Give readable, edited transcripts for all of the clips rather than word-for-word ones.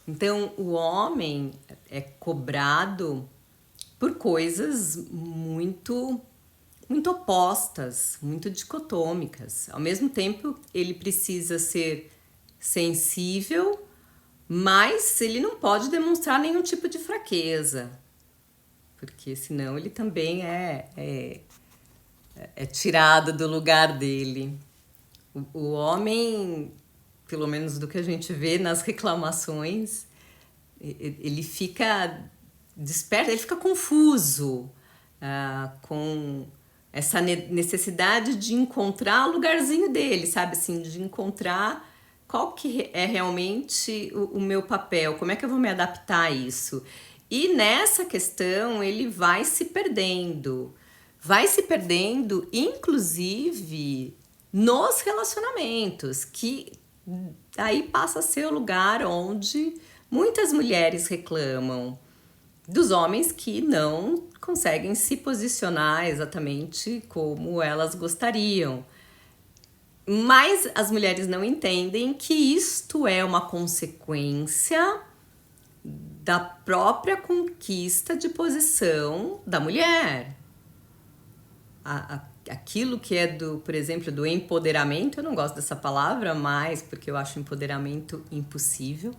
Então, o homem é cobrado por coisas muito opostas, muito dicotômicas. Ao mesmo tempo, ele precisa ser sensível, mas ele não pode demonstrar nenhum tipo de fraqueza, porque senão ele também é tirado do lugar dele. O homem, pelo menos do que a gente vê nas reclamações, ele fica desperto, ele fica confuso com essa necessidade de encontrar o lugarzinho dele, sabe assim, de encontrar qual que é realmente o meu papel, como é que eu vou me adaptar a isso. E nessa questão ele vai se perdendo, inclusive nos relacionamentos, que aí passa a ser o lugar onde muitas mulheres reclamam dos homens que não conseguem se posicionar exatamente como elas gostariam. Mas as mulheres não entendem que isto é uma consequência da própria conquista de posição da mulher. Aquilo que é por exemplo, do empoderamento, eu não gosto dessa palavra mais, porque eu acho empoderamento impossível,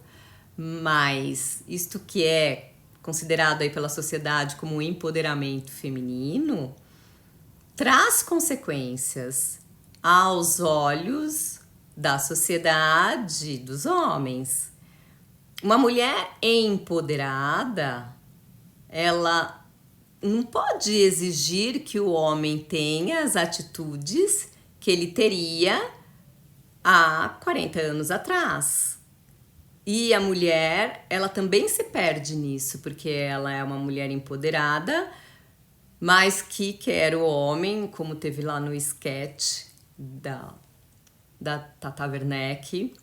mas isto que é considerado aí pela sociedade como empoderamento feminino, traz consequências aos olhos da sociedade, dos homens. Uma mulher empoderada, ela não pode exigir que o homem tenha as atitudes que ele teria há 40 anos atrás. E a mulher, ela também se perde nisso, porque ela é uma mulher empoderada, mas que quer o homem, como teve lá no sketch da Tata Werneck,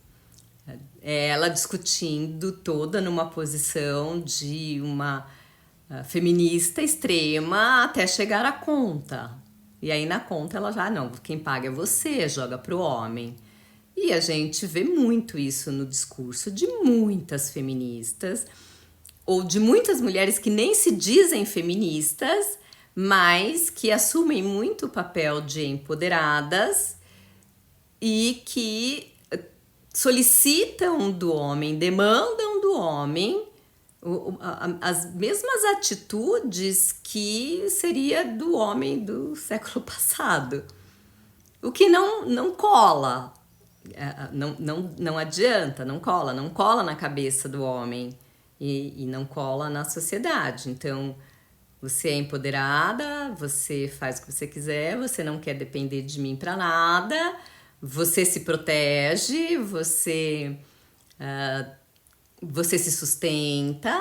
ela discutindo toda numa posição de uma feminista extrema até chegar à conta. E aí na conta ela já, não, quem paga é você, joga pro homem. E a gente vê muito isso no discurso de muitas feministas, ou de muitas mulheres que nem se dizem feministas, mas que assumem muito o papel de empoderadas e que solicitam do homem, demandam do homem as mesmas atitudes que seria do homem do século passado. O que não cola, não adianta, não cola na cabeça do homem e não cola na sociedade. Então, você é empoderada, você faz o que você quiser, você não quer depender de mim para nada, você se protege, você se sustenta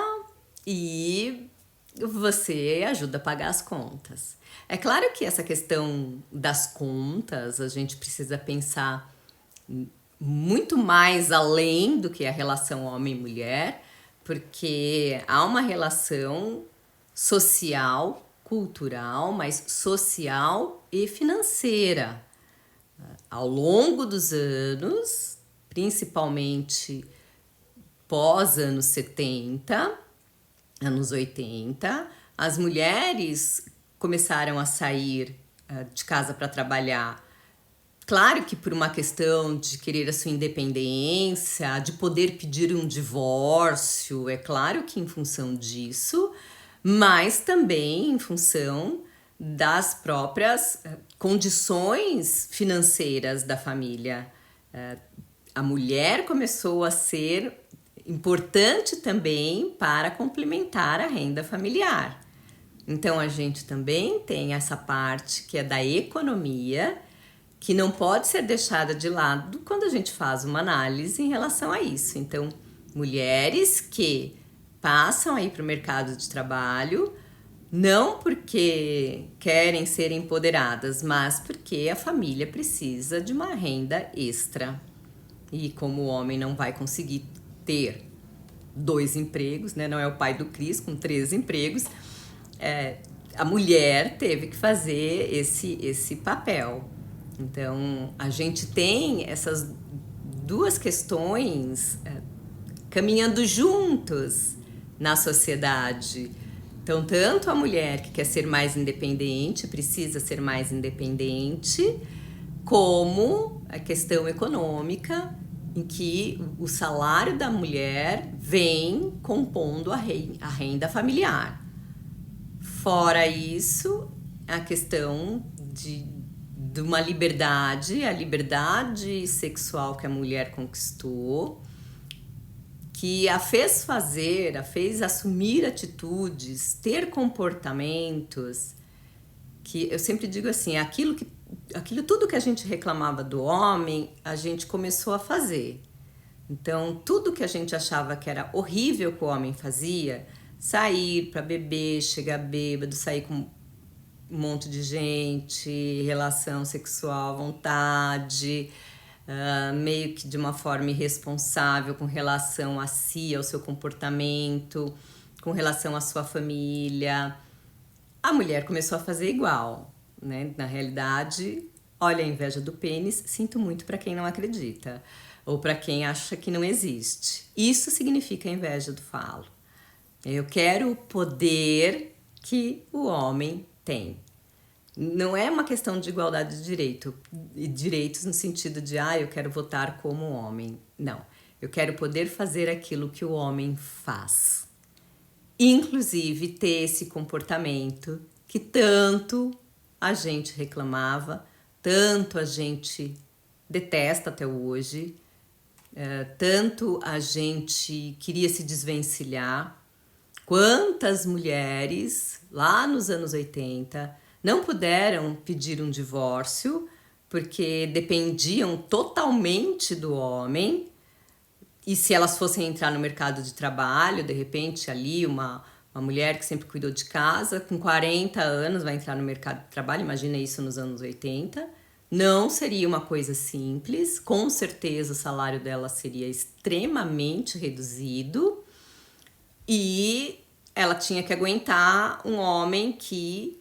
e você ajuda a pagar as contas. É claro que essa questão das contas, a gente precisa pensar muito mais além do que a relação homem-mulher, porque há uma relação social, cultural, mas social e financeira. Ao longo dos anos, principalmente pós anos 70, anos 80, as mulheres começaram a sair de casa para trabalhar. Claro que por uma questão de querer a sua independência, de poder pedir um divórcio, é claro que em função disso, mas também em função das próprias condições financeiras da família. A mulher começou a ser importante também para complementar a renda familiar. Então a gente também tem essa parte que é da economia, que não pode ser deixada de lado quando a gente faz uma análise em relação a isso. Então, mulheres que passam aí para o mercado de trabalho, não porque querem ser empoderadas, mas porque a família precisa de uma renda extra. E como o homem não vai conseguir ter 2 empregos, né? Não é o pai do Cris com 3 empregos, a mulher teve que fazer esse papel. Então, a gente tem essas duas questões caminhando juntos na sociedade. Então, tanto a mulher que quer ser mais independente, precisa ser mais independente, como a questão econômica, em que o salário da mulher vem compondo a renda familiar. Fora isso, a questão de uma liberdade, a liberdade sexual que a mulher conquistou, que a fez fazer, a fez assumir atitudes, ter comportamentos, que eu sempre digo assim, aquilo tudo que a gente reclamava do homem, a gente começou a fazer. Então, tudo que a gente achava que era horrível que o homem fazia, sair para beber, chegar bêbado, sair com um monte de gente, relação sexual à vontade, meio que de uma forma irresponsável com relação a si, ao seu comportamento, com relação à sua família. A mulher começou a fazer igual, né? Na realidade, olha a inveja do pênis, sinto muito para quem não acredita, ou para quem acha que não existe. Isso significa a inveja do falo. Eu quero o poder que o homem tem. Não é uma questão de igualdade de direitos no sentido de, eu quero votar como homem. Não, eu quero poder fazer aquilo que o homem faz. Inclusive ter esse comportamento que tanto a gente reclamava, tanto a gente detesta até hoje, tanto a gente queria se desvencilhar. Quantas mulheres lá nos anos 80 não puderam pedir um divórcio porque dependiam totalmente do homem, e se elas fossem entrar no mercado de trabalho, de repente ali uma mulher que sempre cuidou de casa, com 40 anos vai entrar no mercado de trabalho, imagina isso nos anos 80, não seria uma coisa simples, com certeza o salário dela seria extremamente reduzido, e ela tinha que aguentar um homem que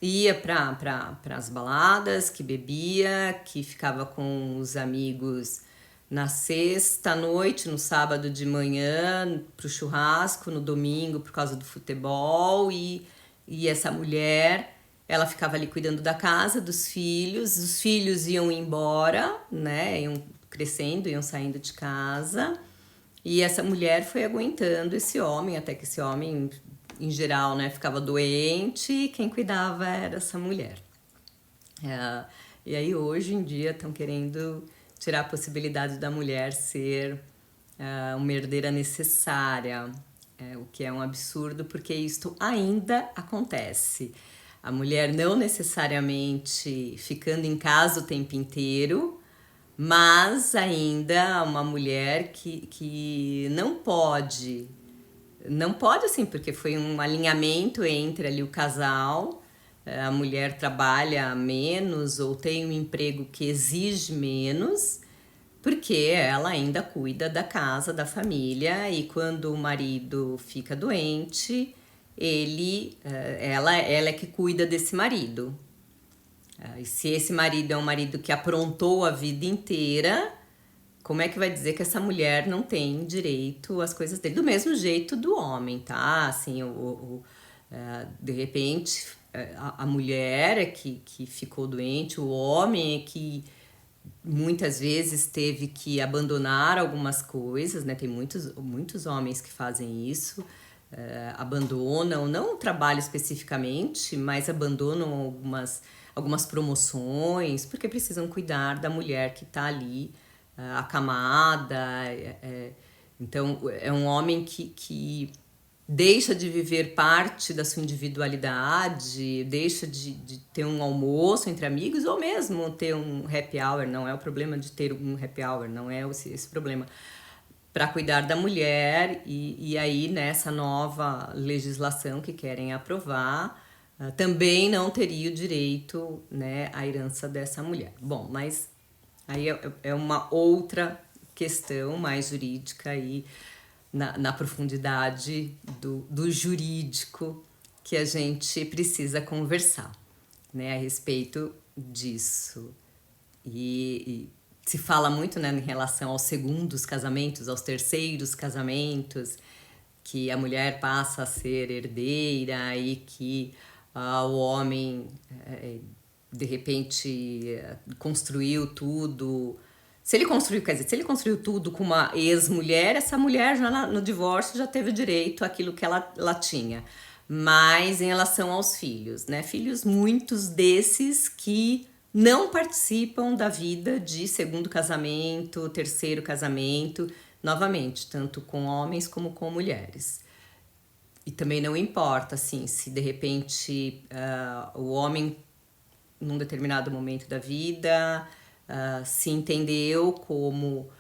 ia para as baladas, que bebia, que ficava com os amigos na sexta à noite, no sábado de manhã, pro churrasco, no domingo por causa do futebol, e essa mulher, ela ficava ali cuidando da casa, dos filhos, os filhos iam embora, né, iam crescendo, iam saindo de casa, e essa mulher foi aguentando esse homem, até que esse homem, em geral, né, ficava doente, e quem cuidava era essa mulher. E aí hoje em dia estão querendo tirar a possibilidade da mulher ser uma herdeira necessária, o que é um absurdo, porque isto ainda acontece. A mulher não necessariamente ficando em casa o tempo inteiro, mas ainda uma mulher que não pode assim, porque foi um alinhamento entre ali o casal, a mulher trabalha menos ou tem um emprego que exige menos, porque ela ainda cuida da casa, da família, e quando o marido fica doente, ela é que cuida desse marido. E se esse marido é um marido que aprontou a vida inteira, como é que vai dizer que essa mulher não tem direito às coisas dele? Do mesmo jeito do homem, tá? Assim, de repente, a mulher é que ficou doente, o homem é que muitas vezes teve que abandonar algumas coisas, né? Tem muitos homens que fazem isso, abandonam, não o trabalho especificamente, mas abandonam algumas promoções, porque precisam cuidar da mulher que está ali, acamada. Então, é um homem que deixa de viver parte da sua individualidade, deixa de ter um almoço entre amigos, ou mesmo ter um happy hour. Não é o problema de ter um happy hour, não é esse problema, para cuidar da mulher. E aí, nessa nova legislação que querem aprovar, também não teria o direito, né, à herança dessa mulher. Bom, mas aí é uma outra questão mais jurídica aí, na profundidade do jurídico, que a gente precisa conversar, né, a respeito disso. E se fala muito, né, em relação aos segundos casamentos, aos terceiros casamentos, que a mulher passa a ser herdeira e que o homem, de repente, construiu tudo. Se ele construiu tudo com uma ex-mulher, essa mulher já no divórcio já teve direito àquilo que ela tinha. Mas em relação aos filhos, né? Filhos, muitos desses que não participam da vida de segundo casamento, terceiro casamento, novamente, tanto com homens como com mulheres. E também não importa, assim, se de repente o homem, num determinado momento da vida, se entendeu como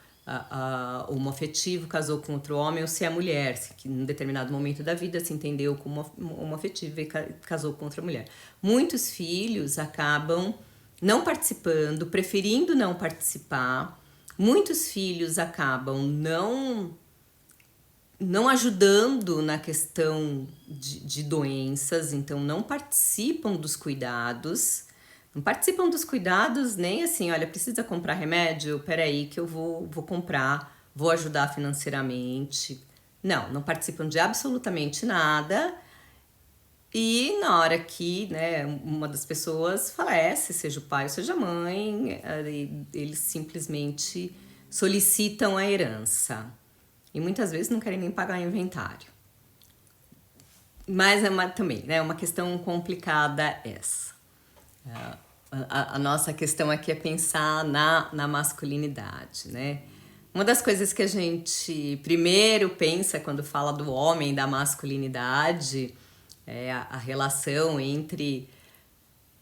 homoafetivo, casou com outro homem, ou se a mulher, que num determinado momento da vida se entendeu como homoafetivo e casou com outra mulher. Muitos filhos acabam não participando, preferindo não participar. Muitos filhos acabam não ajudando na questão de doenças, então não participam dos cuidados. Não participam dos cuidados nem assim, olha, precisa comprar remédio? Peraí que eu vou comprar, vou ajudar financeiramente. Não participam de absolutamente nada. E na hora que, né, uma das pessoas falece, seja o pai ou seja a mãe, eles simplesmente solicitam a herança. E muitas vezes não querem nem pagar o inventário. Mas também, né, uma questão complicada essa. A nossa questão aqui é pensar na masculinidade, né? Uma das coisas que a gente primeiro pensa quando fala do homem, da masculinidade, é a relação entre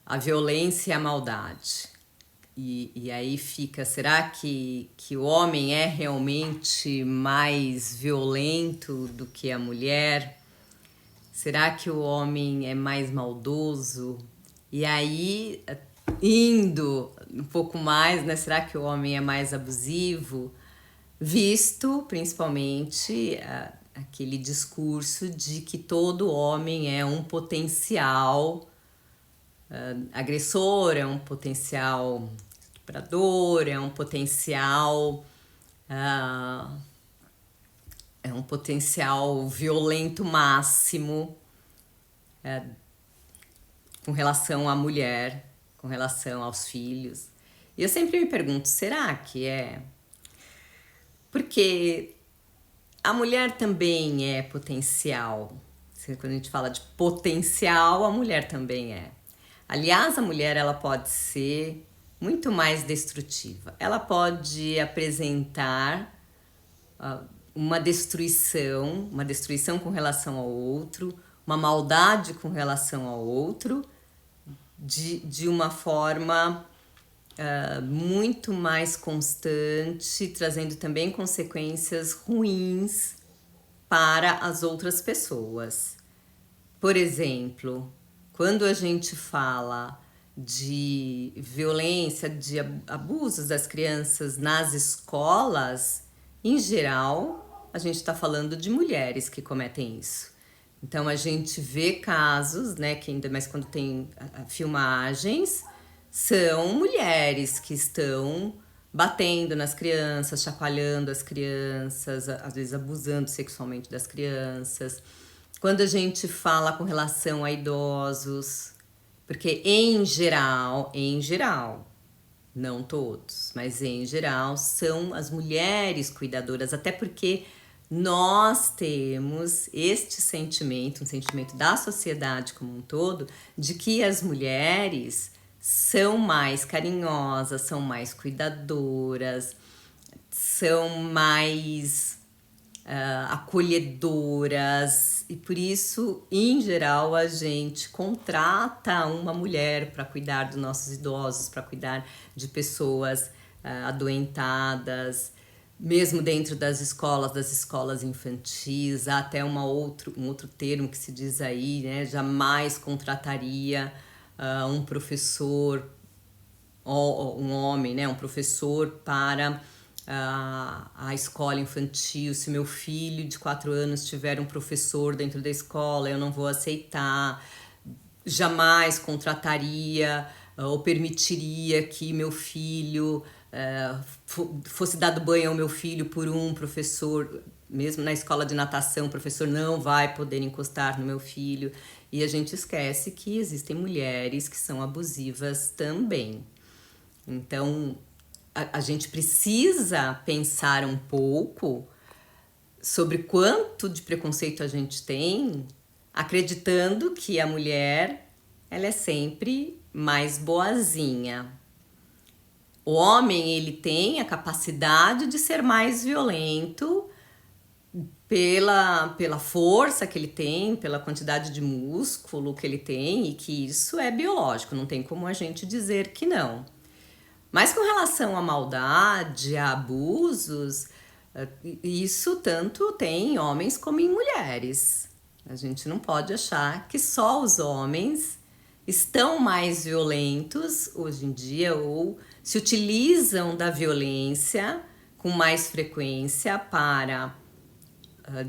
a violência e a maldade. E aí fica, será que o homem é realmente mais violento do que a mulher? Será que o homem é mais maldoso? E aí, indo um pouco mais, né? Será que o homem é mais abusivo? Visto, principalmente, aquele discurso de que todo homem é um potencial agressor, é um potencial estuprador, é um potencial violento máximo com relação à mulher, com relação aos filhos. E eu sempre me pergunto, será que é? Porque a mulher também é potencial. Quando a gente fala de potencial, a mulher também é. Aliás, a mulher ela pode ser muito mais destrutiva. Ela pode apresentar uma destruição com relação ao outro, uma maldade com relação ao outro, de uma forma muito mais constante, trazendo também consequências ruins para as outras pessoas. Por exemplo, quando a gente fala de violência, de abusos das crianças nas escolas, em geral, a gente está falando de mulheres que cometem isso. Então, a gente vê casos, né, que ainda mais quando tem filmagens, são mulheres que estão batendo nas crianças, chacoalhando as crianças, às vezes abusando sexualmente das crianças. Quando a gente fala com relação a idosos, porque em geral, não todos, mas em geral, são as mulheres cuidadoras, até porque nós temos este sentimento, um sentimento da sociedade como um todo, de que as mulheres são mais carinhosas, são mais cuidadoras, são mais acolhedoras, e por isso, em geral, a gente contrata uma mulher para cuidar dos nossos idosos, para cuidar de pessoas adoentadas, mesmo dentro das escolas infantis. Há até um outro termo que se diz aí, né? Jamais contrataria um professor, ou um homem, né? Um professor para a escola infantil. Se meu filho de 4 anos tiver um professor dentro da escola, eu não vou aceitar. Jamais contrataria ou permitiria que meu filho fosse dado banho ao meu filho por um professor, mesmo na escola de natação, o professor não vai poder encostar no meu filho. E a gente esquece que existem mulheres que são abusivas também. Então, a gente precisa pensar um pouco sobre quanto de preconceito a gente tem, acreditando que a mulher, ela é sempre mais boazinha. O homem, ele tem a capacidade de ser mais violento pela força que ele tem, pela quantidade de músculo que ele tem, e que isso é biológico, não tem como a gente dizer que não. Mas com relação à maldade, a abusos, isso tanto tem em homens como em mulheres. A gente não pode achar que só os homens estão mais violentos hoje em dia ou se utilizam da violência com mais frequência para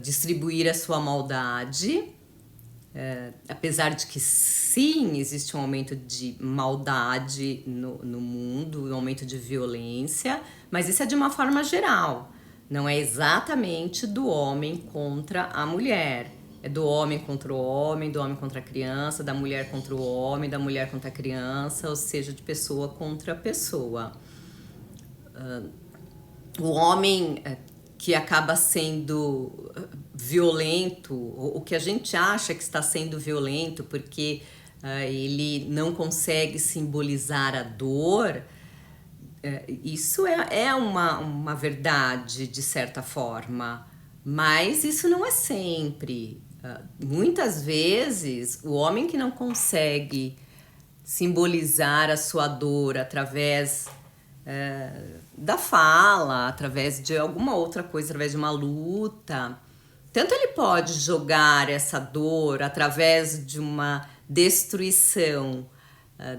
distribuir a sua maldade. Apesar de que sim, existe um aumento de maldade no mundo, um aumento de violência, mas isso é de uma forma geral. Não é exatamente do homem contra a mulher. É do homem contra o homem, do homem contra a criança, da mulher contra o homem, da mulher contra a criança, ou seja, de pessoa contra pessoa. O homem que acaba sendo violento, o que a gente acha que está sendo violento porque ele não consegue simbolizar a dor, isso é uma verdade de certa forma, mas isso não é sempre. Muitas vezes o homem que não consegue simbolizar a sua dor através da fala, através de alguma outra coisa, através de uma luta, tanto ele pode jogar essa dor através de uma destruição,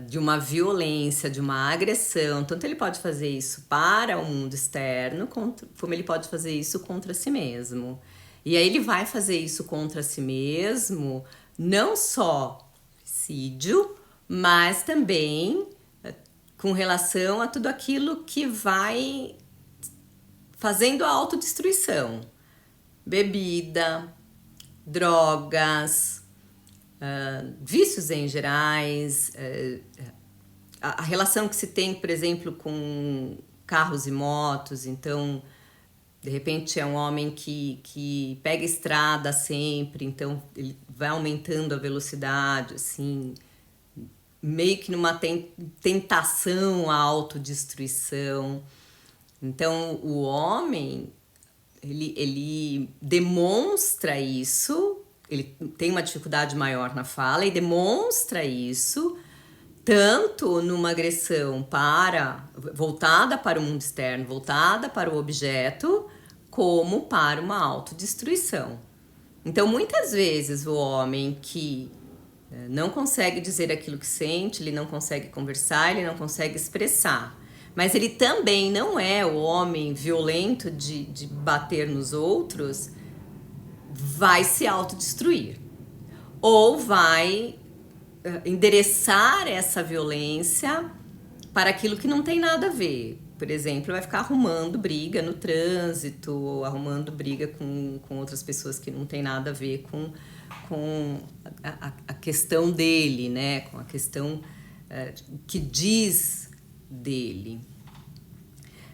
de uma violência, de uma agressão, tanto ele pode fazer isso para o mundo externo, como ele pode fazer isso contra si mesmo. E aí ele vai fazer isso contra si mesmo, não só suicídio, mas também com relação a tudo aquilo que vai fazendo a autodestruição. Bebida, drogas, vícios em gerais, a relação que se tem, por exemplo, com carros e motos. Então, de repente é um homem que pega estrada sempre, então ele vai aumentando a velocidade, assim, meio que numa tentação à autodestruição. Então, o homem, ele demonstra isso, ele tem uma dificuldade maior na fala e demonstra isso tanto numa agressão voltada para o mundo externo, voltada para o objeto, como para uma autodestruição. Então, muitas vezes, o homem que não consegue dizer aquilo que sente, ele não consegue conversar, ele não consegue expressar, mas ele também não é o homem violento de bater nos outros, vai se autodestruir ou vai endereçar essa violência para aquilo que não tem nada a ver. Por exemplo, vai ficar arrumando briga no trânsito, ou arrumando briga com outras pessoas que não tem nada a ver com a questão dele, né? Com a questão que diz dele.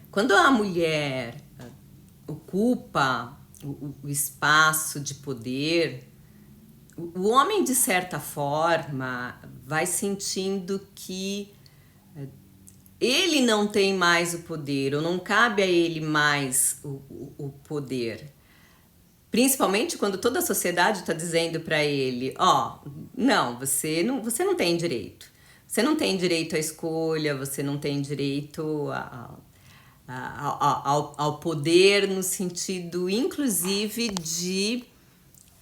Quando a mulher ocupa o espaço de poder, o homem, de certa forma, vai sentindo que ele não tem mais o poder, ou não cabe a ele mais o poder. Principalmente quando toda a sociedade está dizendo para ele, não, você não tem direito. Você não tem direito à escolha, você não tem direito ao poder no sentido, inclusive,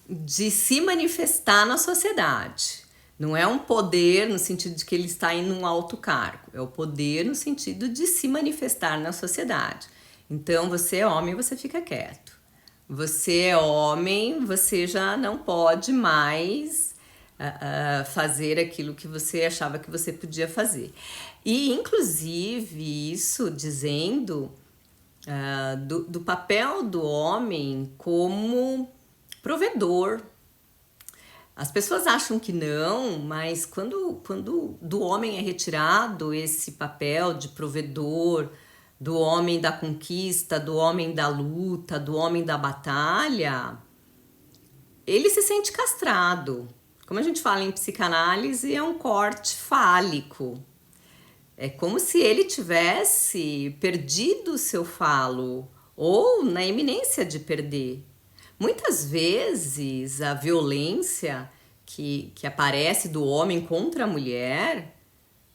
de se manifestar na sociedade. Não é um poder no sentido de que ele está em um alto cargo, é o poder no sentido de se manifestar na sociedade. Então, você é homem, você fica quieto. Você é homem, você já não pode mais fazer aquilo que você achava que você podia fazer. E, inclusive, isso dizendo do papel do homem como provedor. As pessoas acham que não, mas quando do homem é retirado esse papel de provedor, do homem da conquista, do homem da luta, do homem da batalha, ele se sente castrado. Como a gente fala em psicanálise, é um corte fálico. É como se ele tivesse perdido o seu falo ou na iminência de perder. Muitas vezes a violência que aparece do homem contra a mulher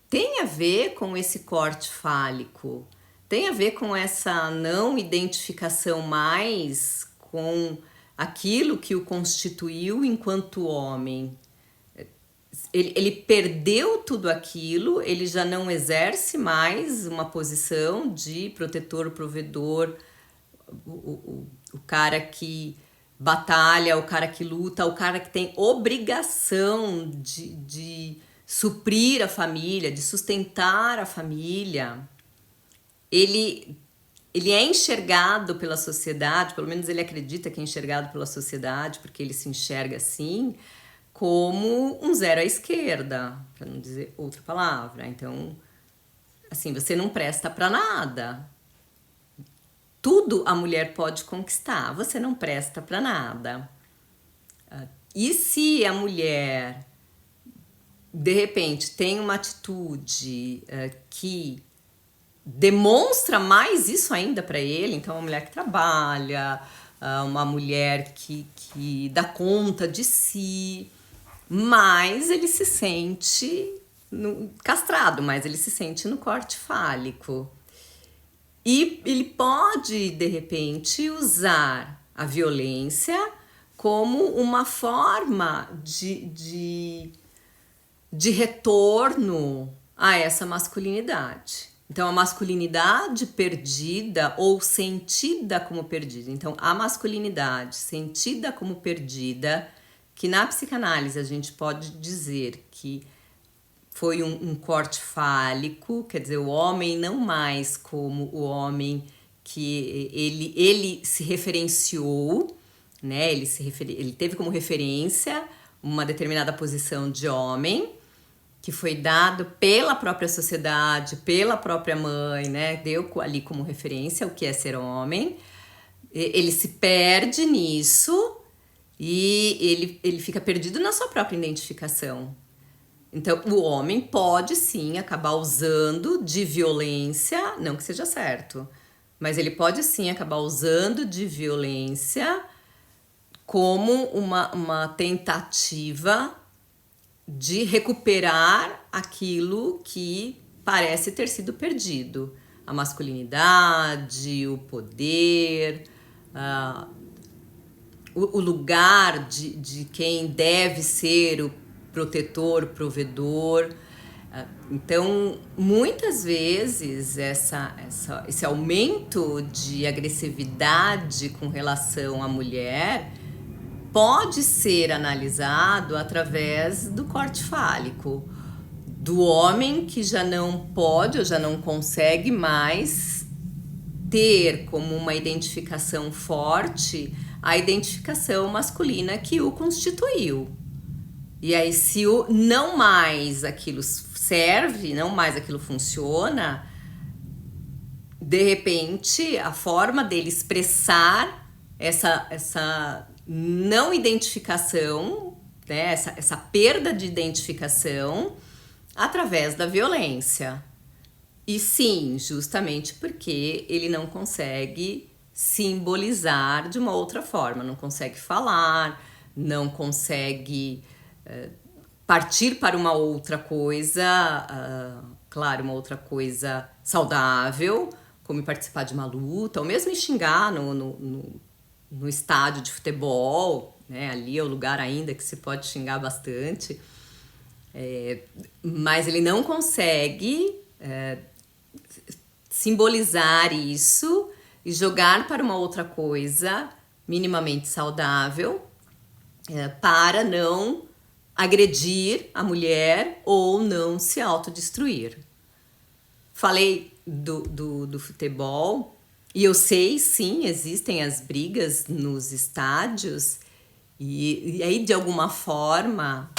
tem a ver com esse corte fálico, tem a ver com essa não identificação mais com aquilo que o constituiu enquanto homem. Ele perdeu tudo aquilo, ele já não exerce mais uma posição de protetor, provedor, o cara que batalha, o cara que luta, o cara que tem obrigação de suprir a família, de sustentar a família. Ele é enxergado pela sociedade, pelo menos ele acredita que é enxergado pela sociedade, porque ele se enxerga assim, como um zero à esquerda, para não dizer outra palavra. Então, assim, você não presta para nada. Tudo a mulher pode conquistar, você não presta para nada. E se a mulher, de repente, tem uma atitude que demonstra mais isso ainda para ele, então uma mulher que trabalha, uma mulher que dá conta de si, mas ele se sente castrado, mas ele se sente no corte fálico. E ele pode, de repente, usar a violência como uma forma de retorno a essa masculinidade. Então, a masculinidade perdida ou sentida como perdida. Então, a masculinidade sentida como perdida, que na psicanálise a gente pode dizer que foi um corte fálico, quer dizer, o homem não mais como o homem que ele se referenciou, né? Ele teve como referência uma determinada posição de homem, que foi dado pela própria sociedade, pela própria mãe, né? Deu ali como referência o que é ser homem. Ele se perde nisso e ele fica perdido na sua própria identificação. Então, o homem pode sim acabar usando de violência, não que seja certo, mas ele pode sim acabar usando de violência como uma tentativa de recuperar aquilo que parece ter sido perdido. A masculinidade, o poder, o lugar de quem deve ser o protetor, provedor. Então, muitas vezes esse aumento de agressividade com relação à mulher pode ser analisado através do corte fálico, do homem que já não pode ou já não consegue mais ter como uma identificação forte a identificação masculina que o constituiu. E aí, se não mais aquilo serve, não mais aquilo funciona, de repente, a forma dele expressar essa não identificação, né, essa perda de identificação através da violência. E sim, justamente porque ele não consegue simbolizar de uma outra forma, não consegue falar, não consegue partir para uma outra coisa, claro, uma outra coisa saudável, como participar de uma luta, ou mesmo xingar no estádio de futebol, né? Ali é o lugar ainda que se pode xingar bastante, mas ele não consegue simbolizar isso e jogar para uma outra coisa minimamente saudável, para não agredir a mulher ou não se autodestruir. Falei do futebol, e eu sei, sim, existem as brigas nos estádios, e aí, de alguma forma,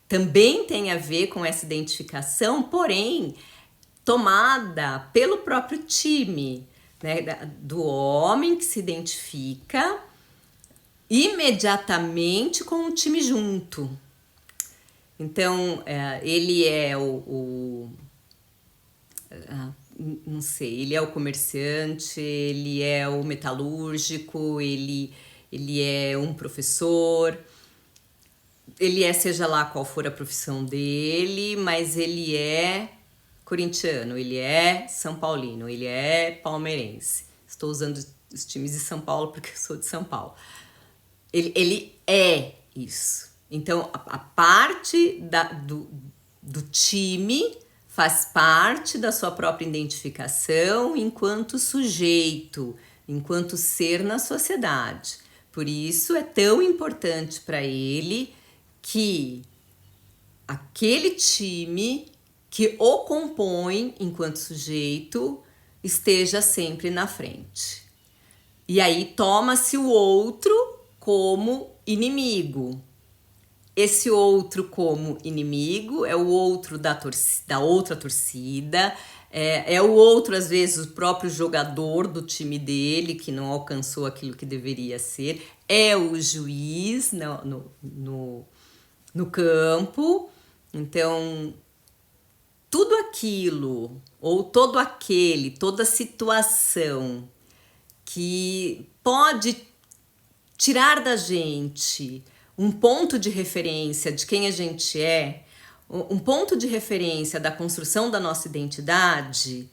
também tem a ver com essa identificação, porém, tomada pelo próprio time, né? Do homem que se identifica imediatamente com o time junto. Então, ele é não sei, ele é o comerciante, ele é o metalúrgico, ele é um professor, ele é seja lá qual for a profissão dele, mas ele é corintiano, ele é São Paulino, ele é palmeirense. Estou usando os times de São Paulo porque eu sou de São Paulo. Ele é isso. Então, a parte do time faz parte da sua própria identificação enquanto sujeito, enquanto ser na sociedade. Por isso é tão importante para ele que aquele time que o compõe enquanto sujeito esteja sempre na frente. E aí toma-se o outro como inimigo. Esse outro como inimigo é o outro da outra torcida, é o outro, às vezes, o próprio jogador do time dele, que não alcançou aquilo que deveria ser, é o juiz no campo. Então, tudo aquilo, ou todo aquele, toda situação que pode tirar da gente um ponto de referência de quem a gente é, um ponto de referência da construção da nossa identidade,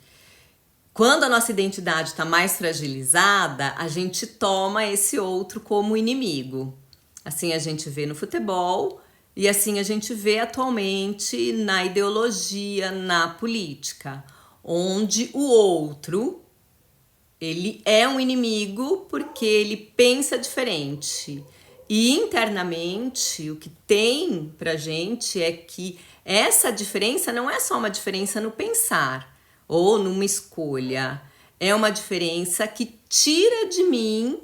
quando a nossa identidade está mais fragilizada, a gente toma esse outro como inimigo. Assim a gente vê no futebol e assim a gente vê atualmente na ideologia, na política, onde o outro, ele é um inimigo porque ele pensa diferente. E internamente, o que tem pra gente é que essa diferença não é só uma diferença no pensar ou numa escolha. É uma diferença que tira de mim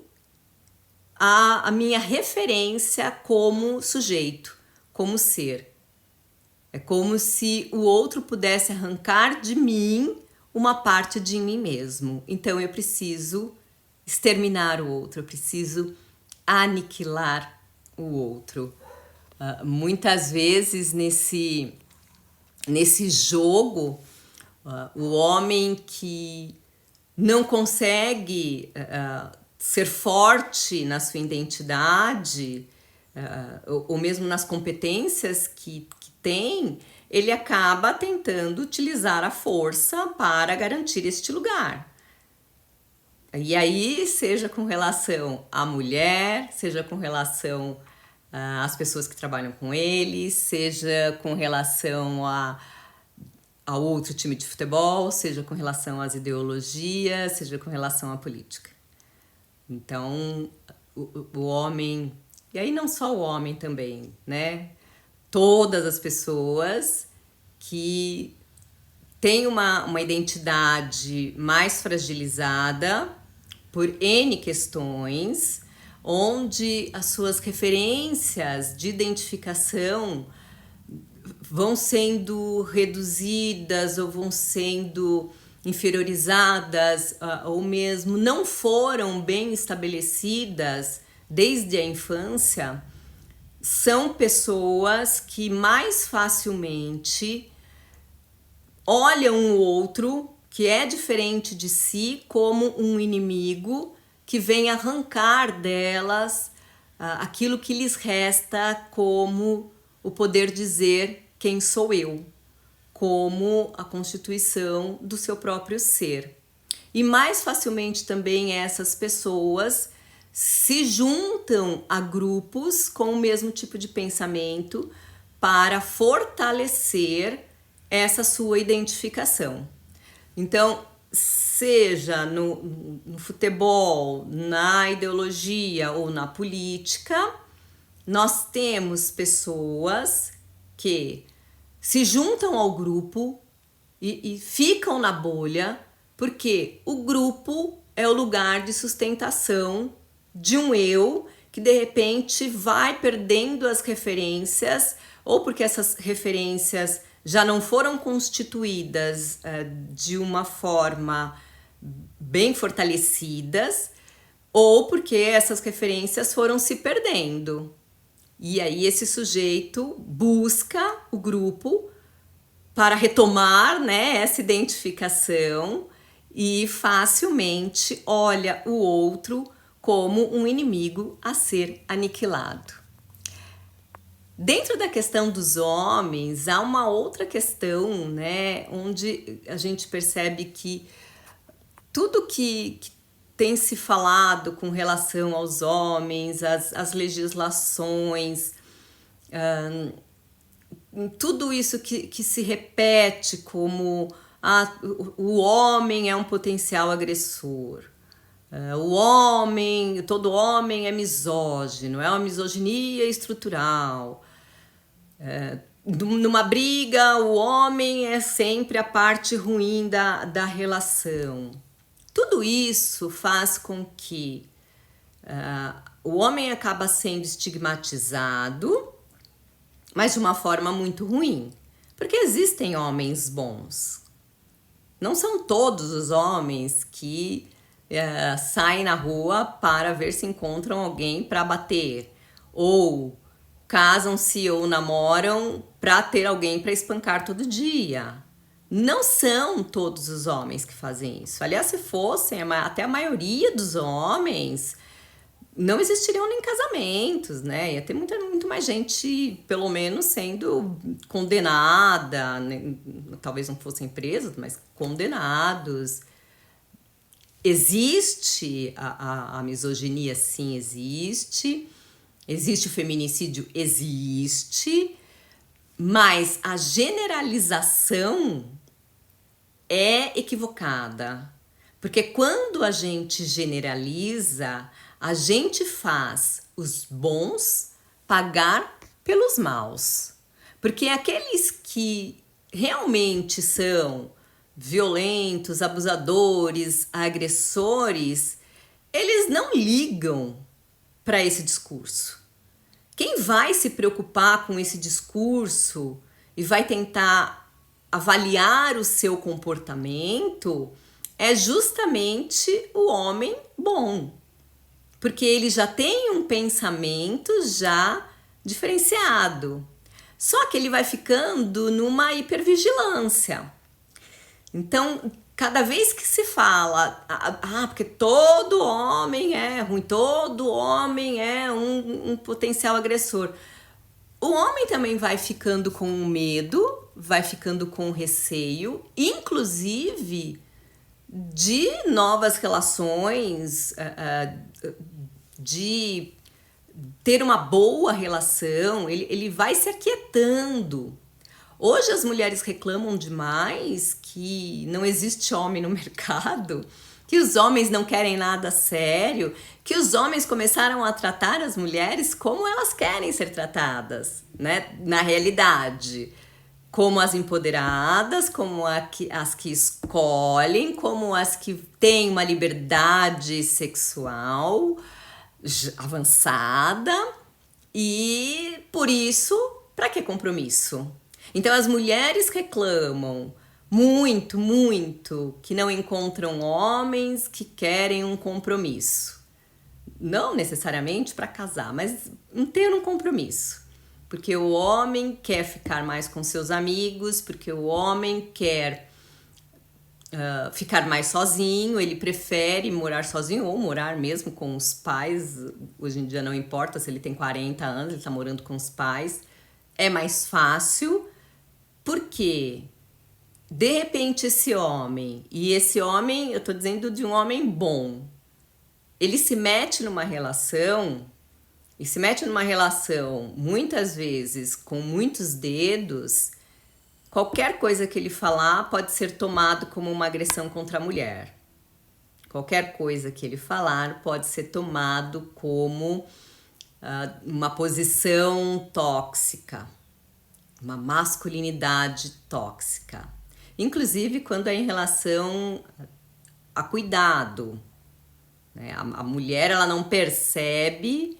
a minha referência como sujeito, como ser. É como se o outro pudesse arrancar de mim uma parte de mim mesmo. Então eu preciso exterminar o outro, eu preciso aniquilar o outro. Muitas vezes nesse jogo, o homem que não consegue ser forte na sua identidade, ou mesmo nas competências que tem, ele acaba tentando utilizar a força para garantir este lugar. E aí, seja com relação à mulher, seja com relação às pessoas que trabalham com ele, seja com relação a outro time de futebol, seja com relação às ideologias, seja com relação à política. Então, o homem, e aí não só o homem também, né? Todas as pessoas que têm uma identidade mais fragilizada por N questões, onde as suas referências de identificação vão sendo reduzidas ou vão sendo inferiorizadas, ou mesmo não foram bem estabelecidas desde a infância, são pessoas que mais facilmente olham o outro, que é diferente de si, como um inimigo que vem arrancar delas aquilo que lhes resta como o poder dizer quem sou eu, como a constituição do seu próprio ser. E mais facilmente também essas pessoas se juntam a grupos com o mesmo tipo de pensamento para fortalecer essa sua identificação. Então, seja no futebol, na ideologia ou na política, nós temos pessoas que se juntam ao grupo e ficam na bolha, porque o grupo é o lugar de sustentação de um eu que de repente vai perdendo as referências, ou porque essas referências já não foram constituídas de uma forma bem fortalecidas, ou porque essas referências foram se perdendo. E aí esse sujeito busca o grupo para retomar, né, essa identificação e facilmente olha o outro como um inimigo a ser aniquilado. Dentro da questão dos homens, há uma outra questão, né, onde a gente percebe que tudo que tem se falado com relação aos homens, as legislações, tudo isso que se repete como o homem é um potencial agressor, todo homem é misógino, é uma misoginia estrutural. Numa briga, o homem é sempre a parte ruim da relação. Tudo isso faz com que o homem acaba sendo estigmatizado, mas de uma forma muito ruim. Porque existem homens bons. Não são todos os homens que saem na rua para ver se encontram alguém para bater. Ou casam-se ou namoram para ter alguém para espancar todo dia. Não são todos os homens que fazem isso. Aliás, se fossem, até a maioria dos homens, não existiriam nem casamentos, né? Ia ter muito mais gente, pelo menos, sendo condenada, né? Talvez não fossem presos, mas condenados. Existe a misoginia, sim, existe. Existe o feminicídio, existe. Mas a generalização é equivocada, porque quando a gente generaliza, a gente faz os bons pagar pelos maus, porque aqueles que realmente são violentos, abusadores, agressores, eles não ligam para esse discurso. Quem vai se preocupar com esse discurso e vai tentar avaliar o seu comportamento é justamente o homem bom, porque ele já tem um pensamento já diferenciado, só que ele vai ficando numa hipervigilância. Então, cada vez que se fala, porque todo homem é ruim, todo homem é um potencial agressor, o homem também vai ficando com medo, vai ficando com receio, inclusive de novas relações, de ter uma boa relação, ele vai se aquietando. Hoje as mulheres reclamam demais que não existe homem no mercado, que os homens não querem nada sério, que os homens começaram a tratar as mulheres como elas querem ser tratadas, né? Na realidade, como as empoderadas, como as que escolhem, como as que têm uma liberdade sexual avançada, e por isso, para que compromisso? Então as mulheres reclamam muito que não encontram homens que querem um compromisso. Não necessariamente para casar, mas ter um compromisso. Porque o homem quer ficar mais com seus amigos, porque o homem quer ficar mais sozinho, ele prefere morar sozinho ou morar mesmo com os pais. Hoje em dia não importa se ele tem 40 anos, ele está morando com os pais. É mais fácil, porque de repente esse homem, e esse homem, eu tô dizendo de um homem bom, ele se mete numa relação, e se mete numa relação muitas vezes com muitos dedos, qualquer coisa que ele falar pode ser tomado como uma agressão contra a mulher. Qualquer coisa que ele falar pode ser tomado como uma posição tóxica, uma masculinidade tóxica. Inclusive quando é em relação a cuidado, né? A mulher, ela não percebe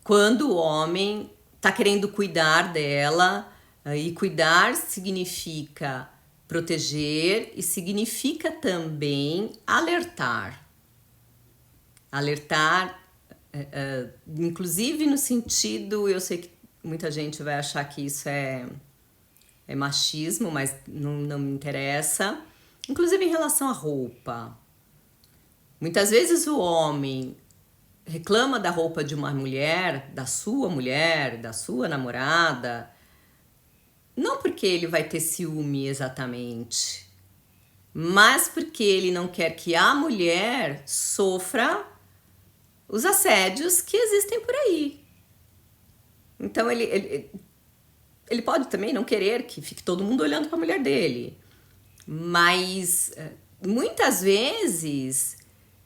quando o homem está querendo cuidar dela, e cuidar significa proteger e significa também alertar. Alertar, inclusive no sentido, eu sei que muita gente vai achar que isso é machismo, mas não me interessa. Inclusive em relação à roupa. Muitas vezes o homem reclama da roupa de uma mulher, da sua namorada, não porque ele vai ter ciúme exatamente, mas porque ele não quer que a mulher sofra os assédios que existem por aí. Então ele pode também não querer que fique todo mundo olhando para a mulher dele, mas muitas vezes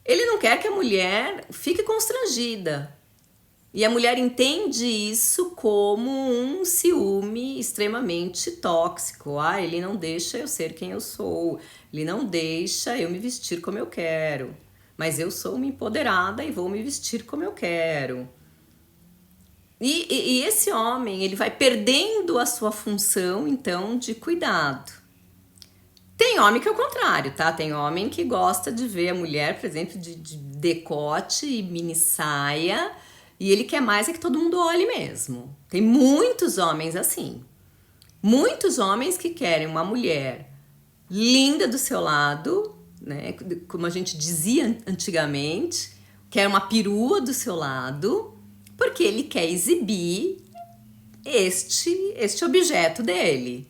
ele não quer que a mulher fique constrangida. E a mulher entende isso como um ciúme extremamente tóxico. Ele não deixa eu ser quem eu sou. Ele não deixa eu me vestir como eu quero. Mas eu sou uma empoderada e vou me vestir como eu quero. E esse homem, ele vai perdendo a sua função, então, de cuidado. Tem homem que é o contrário, tá? Tem homem que gosta de ver a mulher, por exemplo, de decote e mini saia, e ele quer mais é que todo mundo olhe mesmo. Tem muitos homens assim. Muitos homens que querem uma mulher linda do seu lado, né? Como a gente dizia antigamente, quer uma perua do seu lado, porque ele quer exibir este objeto dele.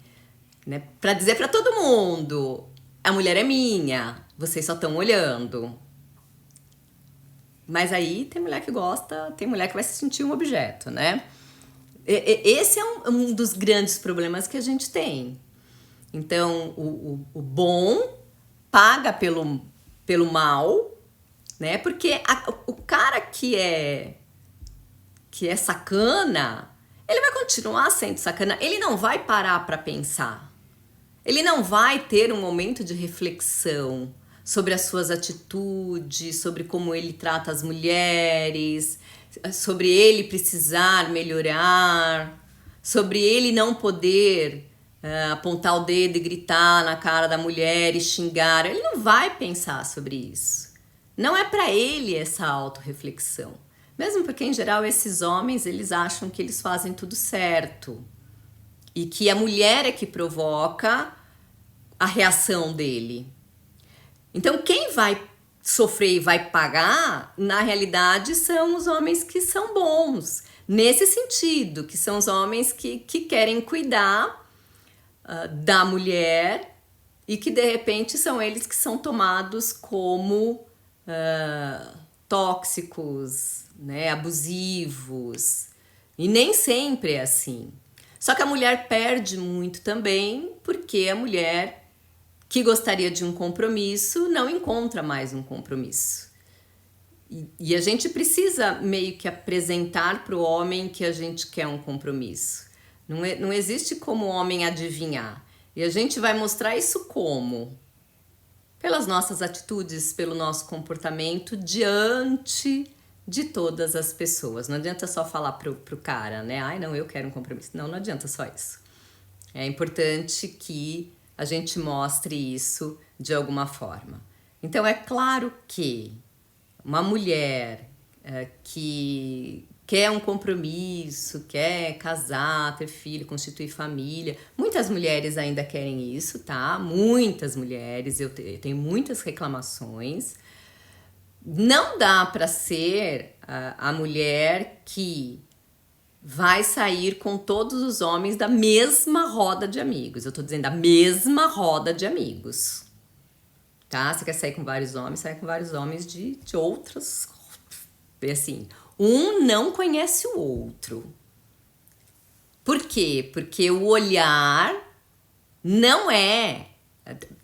Né? Para dizer para todo mundo, a mulher é minha, vocês só estão olhando. Mas aí tem mulher que gosta, tem mulher que vai se sentir um objeto, né? Esse é um dos grandes problemas que a gente tem. Então, o bom paga pelo mal, né? Porque o cara que é sacana, ele vai continuar sendo sacana, ele não vai parar para pensar. Ele não vai ter um momento de reflexão sobre as suas atitudes, sobre como ele trata as mulheres, sobre ele precisar melhorar, sobre ele não poder apontar o dedo e gritar na cara da mulher e xingar. Ele não vai pensar sobre isso. Não é para ele essa autorreflexão. Mesmo porque, em geral, esses homens, eles acham que eles fazem tudo certo. E que a mulher é que provoca a reação dele. Então, quem vai sofrer e vai pagar, na realidade, são os homens que são bons. Nesse sentido, que são os homens que querem cuidar da mulher e que, de repente, são eles que são tomados como tóxicos, né, abusivos. E nem sempre é assim. Só que a mulher perde muito também, porque a mulher que gostaria de um compromisso não encontra mais um compromisso. E a gente precisa meio que apresentar para o homem que a gente quer um compromisso. Não existe como o homem adivinhar. E a gente vai mostrar isso como? Pelas nossas atitudes, pelo nosso comportamento diante de todas as pessoas. Não adianta só falar pro cara, né? Ai, não, eu quero um compromisso. Não adianta só isso. É importante que a gente mostre isso de alguma forma. Então, é claro que uma mulher que quer um compromisso, quer casar, ter filho, constituir família. Muitas mulheres ainda querem isso, tá? Muitas mulheres, eu tenho muitas reclamações. Não dá para ser a mulher que vai sair com todos os homens da mesma roda de amigos. Eu tô dizendo da mesma roda de amigos. Tá? Você quer sair com vários homens, sai com vários homens de outras. Assim, um não conhece o outro. Por quê? Porque o olhar não é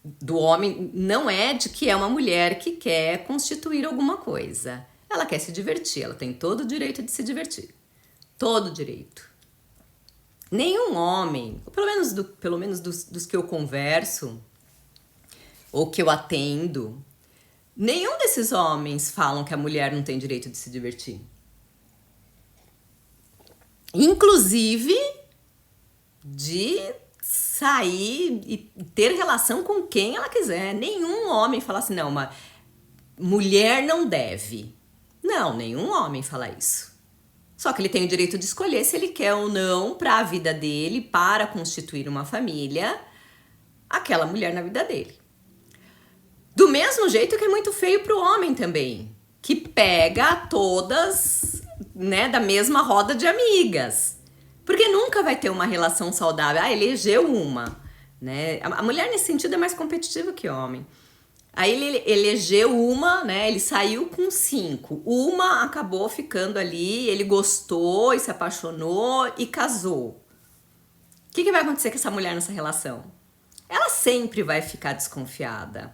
do homem, não é de que é uma mulher que quer constituir alguma coisa. Ela quer se divertir, ela tem todo o direito de se divertir. Todo direito. Nenhum homem, ou pelo menos dos que eu converso, ou que eu atendo, nenhum desses homens falam que a mulher não tem direito de se divertir. Inclusive de sair e ter relação com quem ela quiser. Nenhum homem fala assim, não, uma mulher não deve. Não, nenhum homem fala isso. Só que ele tem o direito de escolher se ele quer ou não, para a vida dele, para constituir uma família, aquela mulher na vida dele. Do mesmo jeito que é muito feio para o homem também, que pega todas, né, da mesma roda de amigas. Porque nunca vai ter uma relação saudável. Ah, elegeu uma, né? A mulher nesse sentido é mais competitiva que o homem. Aí ele elegeu uma, né? Ele saiu com 5. Uma acabou ficando ali, ele gostou e se apaixonou e casou. O que vai acontecer com essa mulher nessa relação? Ela sempre vai ficar desconfiada.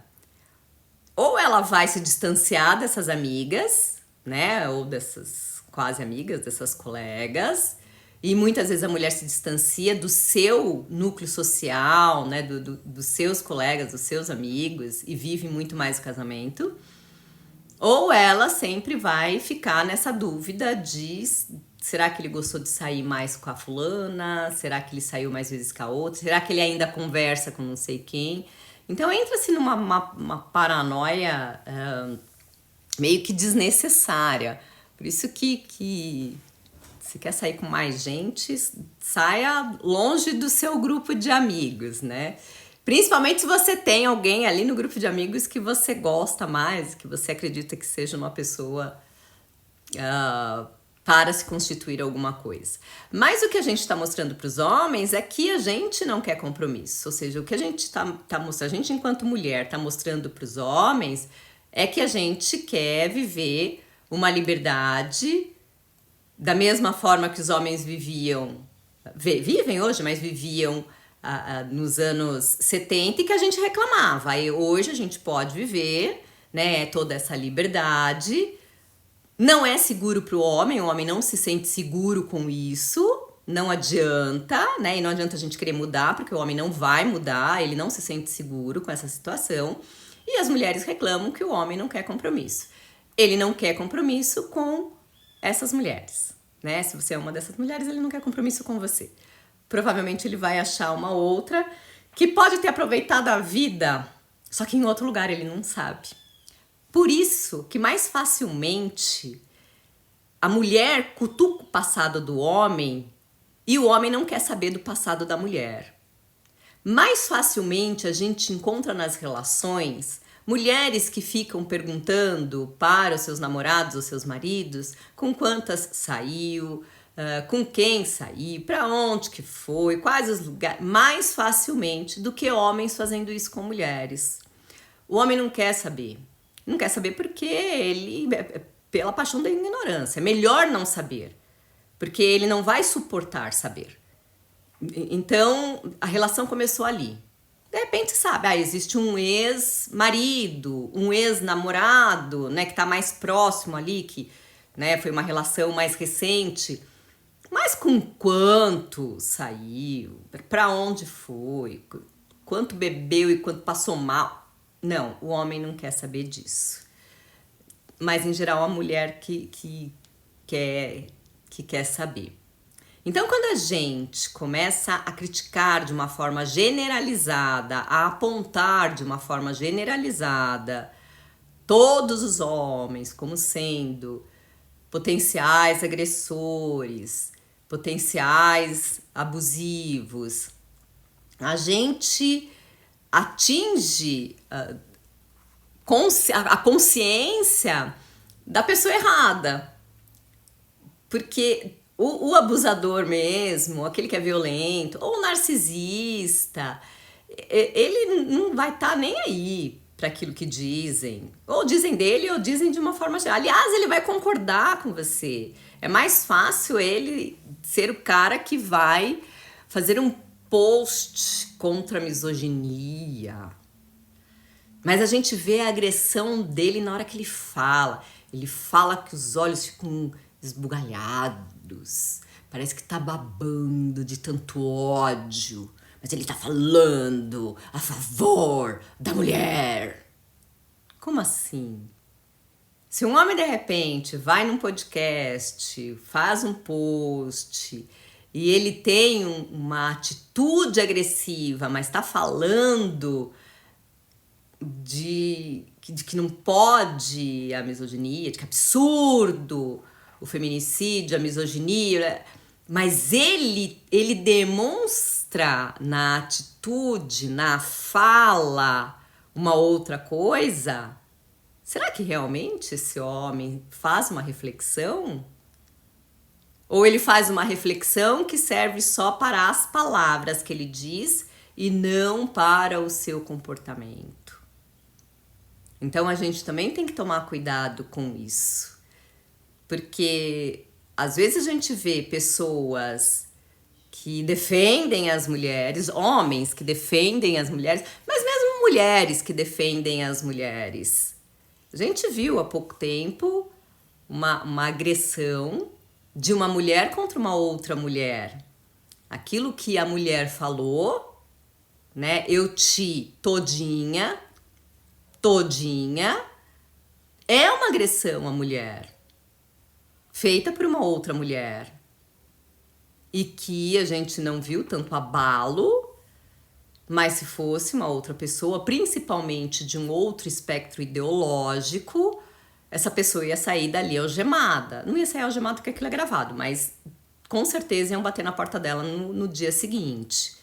Ou ela vai se distanciar dessas amigas, né? Ou dessas quase amigas, dessas colegas. E muitas vezes a mulher se distancia do seu núcleo social, né, dos seus colegas, dos seus amigos, e vive muito mais o casamento. Ou ela sempre vai ficar nessa dúvida de será que ele gostou de sair mais com a fulana? Será que ele saiu mais vezes com a outra? Será que ele ainda conversa com não sei quem? Então entra-se numa uma paranoia meio que desnecessária. Por isso que se quer sair com mais gente, saia longe do seu grupo de amigos, né? Principalmente se você tem alguém ali no grupo de amigos que você gosta mais, que você acredita que seja uma pessoa para se constituir alguma coisa. Mas o que a gente está mostrando para os homens é que a gente não quer compromisso. Ou seja, o que a gente está mostrando, a gente enquanto mulher está mostrando para os homens é que a gente quer viver uma liberdade da mesma forma que os homens vivem hoje, mas viviam nos anos 70 e que a gente reclamava. Aí hoje a gente pode viver, né, toda essa liberdade. Não é seguro para o homem não se sente seguro com isso, não adianta, né? E não adianta a gente querer mudar, porque o homem não vai mudar, ele não se sente seguro com essa situação. E as mulheres reclamam que o homem não quer compromisso. Ele não quer compromisso com essas mulheres, né? Se você é uma dessas mulheres, ele não quer compromisso com você. Provavelmente ele vai achar uma outra que pode ter aproveitado a vida, só que em outro lugar ele não sabe. Por isso que mais facilmente a mulher cutuca o passado do homem e o homem não quer saber do passado da mulher. Mais facilmente a gente encontra nas relações mulheres que ficam perguntando para os seus namorados ou seus maridos com quantas saiu, com quem saiu, para onde que foi, quais os lugares, mais facilmente do que homens fazendo isso com mulheres. O homem não quer saber. Não quer saber porque ele, pela paixão da ignorância, é melhor não saber, porque ele não vai suportar saber. Então, a relação começou ali. De repente, sabe, existe um ex-marido, um ex-namorado, né, que tá mais próximo ali, que, né, foi uma relação mais recente. Mas com quanto saiu, para onde foi, quanto bebeu e quanto passou mal? Não, o homem não quer saber disso. Mas, em geral, a mulher que quer saber. Então, quando a gente começa a criticar de uma forma generalizada, a apontar de uma forma generalizada todos os homens como sendo potenciais agressores, potenciais abusivos, a gente atinge a consciência da pessoa errada. Porque o abusador mesmo, aquele que é violento, ou o narcisista, ele não vai estar nem aí para aquilo que dizem. Ou dizem dele, ou dizem de uma forma geral. Aliás, ele vai concordar com você. É mais fácil ele ser o cara que vai fazer um post contra a misoginia. Mas a gente vê a agressão dele na hora que ele fala. Ele fala que os olhos ficam esbugalhados. Parece que tá babando de tanto ódio. Mas ele tá falando a favor da mulher. Como assim? Se um homem, de repente, vai num podcast, faz um post e ele tem uma atitude agressiva, mas está falando de que não pode a misoginia, de que é absurdo o feminicídio, a misoginia, mas ele demonstra na atitude, na fala, uma outra coisa. Será que realmente esse homem faz uma reflexão? Ou ele faz uma reflexão que serve só para as palavras que ele diz e não para o seu comportamento? Então a gente também tem que tomar cuidado com isso. Porque às vezes a gente vê pessoas que defendem as mulheres, homens que defendem as mulheres, mas mesmo mulheres que defendem as mulheres. A gente viu há pouco tempo uma agressão de uma mulher contra uma outra mulher. Aquilo que a mulher falou, né? Eu te todinha, é uma agressão à mulher, feita por uma outra mulher. E que a gente não viu tanto abalo, mas se fosse uma outra pessoa, principalmente de um outro espectro ideológico, essa pessoa ia sair dali algemada. Não ia sair algemada porque aquilo é gravado, mas com certeza iam bater na porta dela no dia seguinte,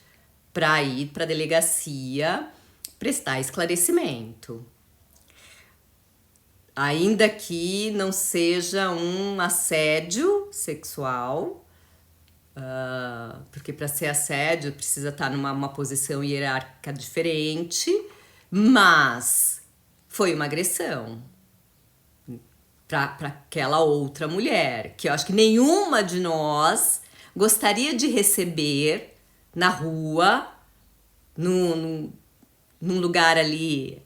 para ir para a delegacia prestar esclarecimento. Ainda que não seja um assédio sexual, porque para ser assédio precisa estar numa posição hierárquica diferente, mas foi uma agressão para aquela outra mulher, que eu acho que nenhuma de nós gostaria de receber na rua, num lugar ali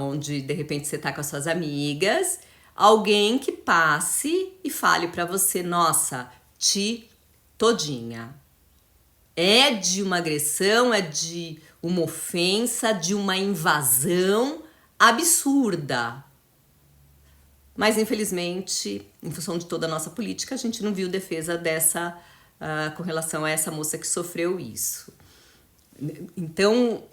onde de repente você tá com as suas amigas, alguém que passe e fale para você, nossa, todinha. É de uma agressão, é de uma ofensa, de uma invasão absurda. Mas, infelizmente, em função de toda a nossa política, a gente não viu defesa dessa com relação a essa moça que sofreu isso. Então,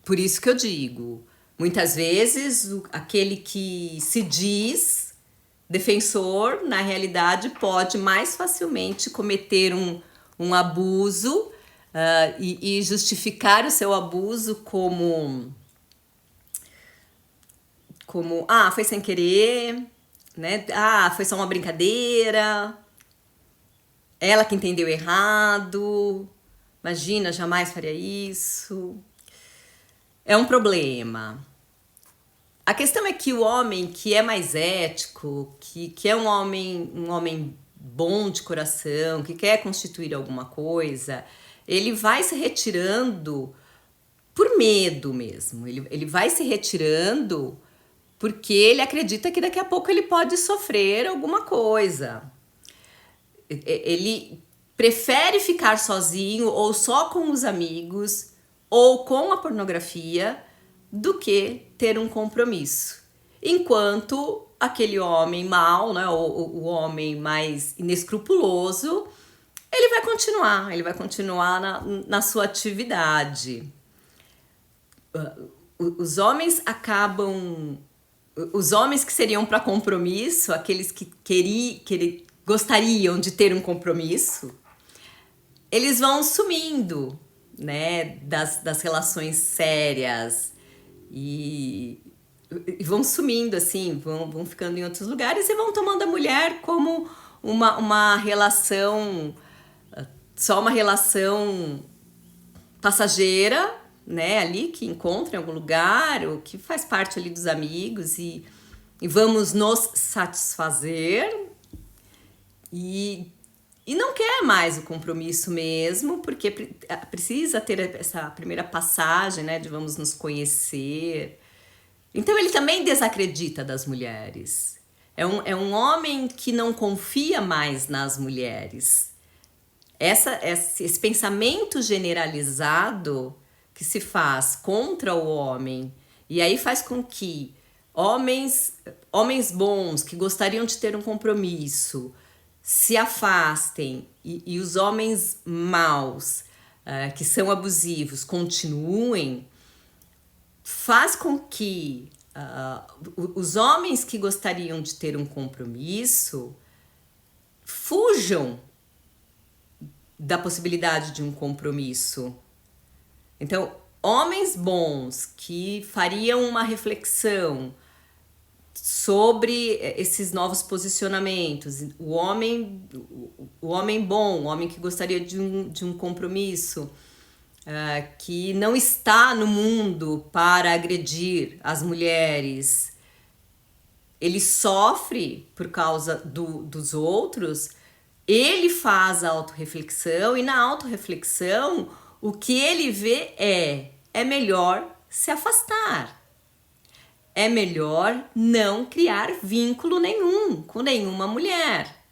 por isso que eu digo, muitas vezes aquele que se diz defensor, na realidade, pode mais facilmente cometer um abuso e justificar o seu abuso como foi sem querer, né? Foi só uma brincadeira, ela que entendeu errado, imagina, jamais faria isso. É um problema. A questão é que o homem que é mais ético, que é um homem bom de coração, que quer constituir alguma coisa, ele vai se retirando por medo mesmo. Ele vai se retirando porque ele acredita que daqui a pouco ele pode sofrer alguma coisa. Ele prefere ficar sozinho ou só com os amigos ou com a pornografia do que ter um compromisso. Enquanto aquele homem mau, né, o homem mais inescrupuloso, ele vai continuar na sua atividade. Os homens que seriam para compromisso, aqueles que gostariam de ter um compromisso, eles vão sumindo, né, das relações sérias e vão sumindo, assim, vão ficando em outros lugares e vão tomando a mulher como uma relação, só uma relação passageira, né, ali que encontra em algum lugar, ou que faz parte ali dos amigos e vamos nos satisfazer e não quer mais o compromisso mesmo, porque precisa ter essa primeira passagem, né, de vamos nos conhecer. Então ele também desacredita das mulheres. É um homem que não confia mais nas mulheres. Esse pensamento generalizado que se faz contra o homem, e aí faz com que homens bons que gostariam de ter um compromisso se afastem e os homens maus, que são abusivos, continuem, faz com que os homens que gostariam de ter um compromisso fujam da possibilidade de um compromisso. Então, homens bons que fariam uma reflexão sobre esses novos posicionamentos, o homem bom, o homem que gostaria de um compromisso, que não está no mundo para agredir as mulheres, ele sofre por causa dos outros, ele faz a autorreflexão, e na autorreflexão o que ele vê é melhor se afastar. É melhor não criar vínculo nenhum com nenhuma mulher.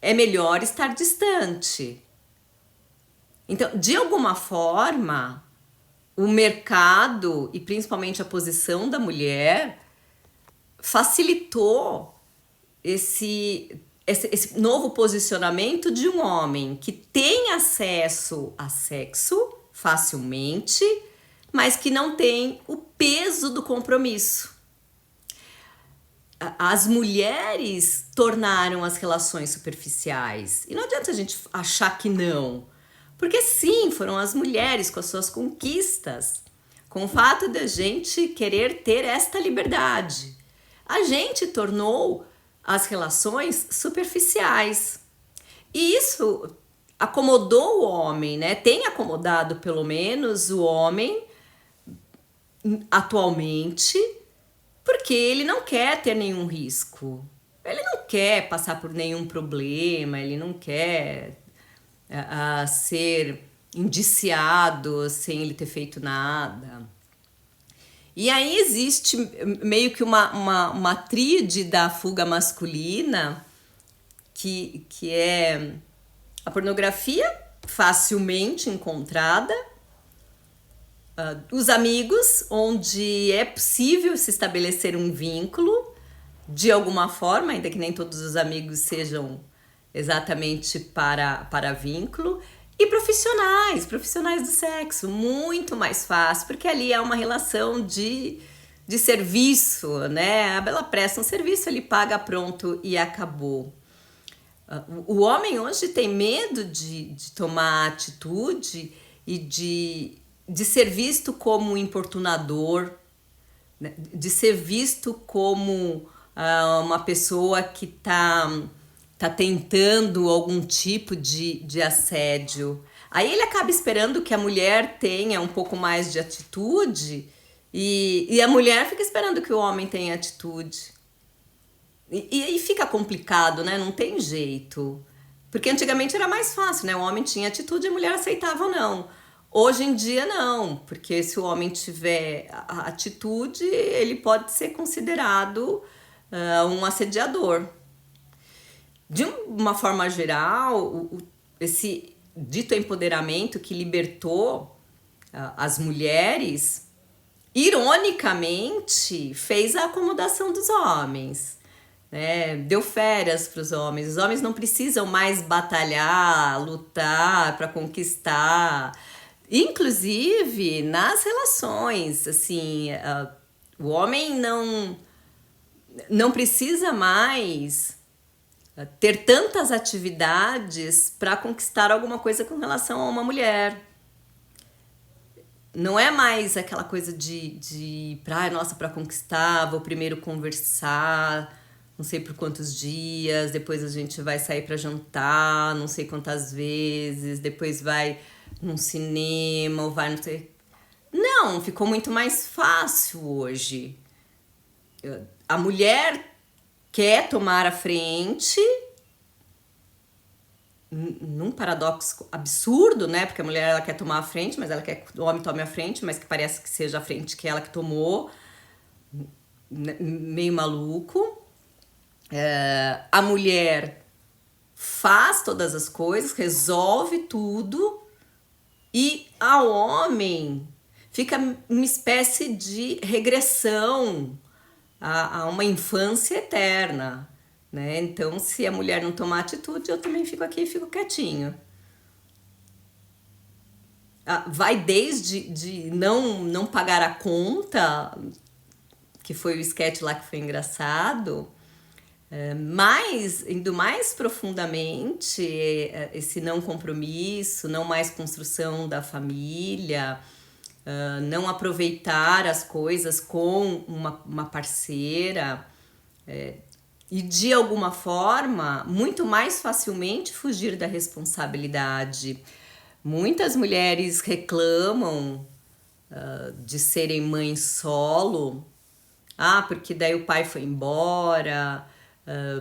É melhor estar distante. Então, de alguma forma, o mercado e principalmente a posição da mulher facilitou esse novo posicionamento de um homem que tem acesso a sexo facilmente, mas que não tem o peso do compromisso. As mulheres tornaram as relações superficiais. E não adianta a gente achar que não. Porque sim, foram as mulheres com as suas conquistas, com o fato de a gente querer ter esta liberdade. A gente tornou as relações superficiais. E isso acomodou o homem, né? Tem acomodado pelo menos o homem atualmente, porque ele não quer ter nenhum risco. Ele não quer passar por nenhum problema, ele não quer ser indiciado sem ele ter feito nada. E aí existe meio que uma tríade da fuga masculina, que é a pornografia facilmente encontrada, os amigos, onde é possível se estabelecer um vínculo de alguma forma, ainda que nem todos os amigos sejam exatamente para vínculo, e profissionais do sexo, muito mais fácil, porque ali é uma relação de serviço, né? Ela presta um serviço, ele paga, pronto e acabou. O homem hoje tem medo de tomar atitude e de ser visto como importunador, né? De ser visto como uma pessoa que tá tentando algum tipo de assédio. Aí ele acaba esperando que a mulher tenha um pouco mais de atitude e a mulher fica esperando que o homem tenha atitude. E fica complicado, né? Não tem jeito. Porque antigamente era mais fácil, né? O homem tinha atitude e a mulher aceitava ou não. Hoje em dia não, porque se o homem tiver a atitude, ele pode ser considerado um assediador. De uma forma geral, esse dito empoderamento que libertou as mulheres, ironicamente, fez a acomodação dos homens, né? Deu férias para os homens. Os homens não precisam mais batalhar, lutar para conquistar. Inclusive, nas relações, assim, o homem não precisa mais ter tantas atividades para conquistar alguma coisa com relação a uma mulher. Não é mais aquela coisa para conquistar, vou primeiro conversar, não sei por quantos dias, depois a gente vai sair para jantar, não sei quantas vezes, depois vai num cinema, ou vai não sei... Não, ficou muito mais fácil hoje. A mulher quer tomar a frente, num paradoxo absurdo, né? Porque a mulher ela quer tomar a frente, mas ela quer que o homem tome a frente, mas que parece que seja a frente que ela que tomou. meio maluco. A mulher faz todas as coisas, resolve tudo, e ao homem fica uma espécie de regressão a uma infância eterna, né? Então, se a mulher não tomar atitude, eu também fico aqui e fico quietinho. Vai desde de não pagar a conta, que foi o sketch lá que foi engraçado, mas indo mais profundamente, esse não compromisso, não mais construção da família, não aproveitar as coisas com uma parceira, e de alguma forma muito mais facilmente fugir da responsabilidade. Muitas mulheres reclamam de serem mães solo, porque daí o pai foi embora,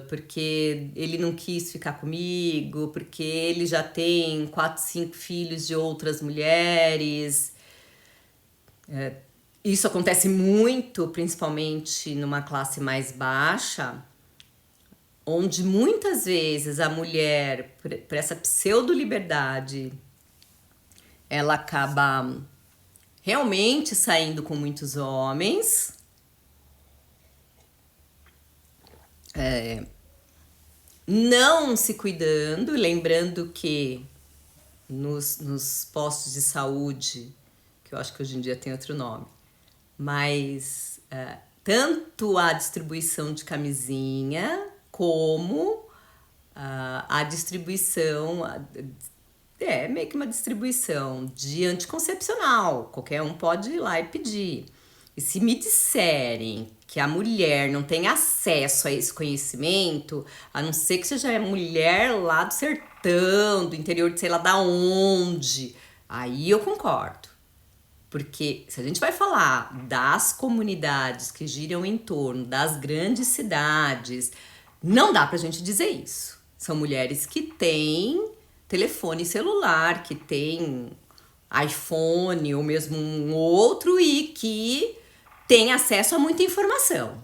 porque ele não quis ficar comigo, porque ele já tem 4, 5 filhos de outras mulheres. Isso acontece muito, principalmente numa classe mais baixa, onde muitas vezes a mulher, por essa pseudo-liberdade, ela acaba realmente saindo com muitos homens, não se cuidando, lembrando que nos postos de saúde, que eu acho que hoje em dia tem outro nome, mas tanto a distribuição de camisinha como a distribuição, meio que uma distribuição de anticoncepcional. Qualquer um pode ir lá e pedir. E se me disserem que a mulher não tem acesso a esse conhecimento, a não ser que seja mulher lá do sertão, do interior de sei lá da onde, aí eu concordo. Porque se a gente vai falar das comunidades que giram em torno das grandes cidades, não dá pra gente dizer isso. São mulheres que têm telefone celular, que têm iPhone ou mesmo um outro e que têm acesso a muita informação.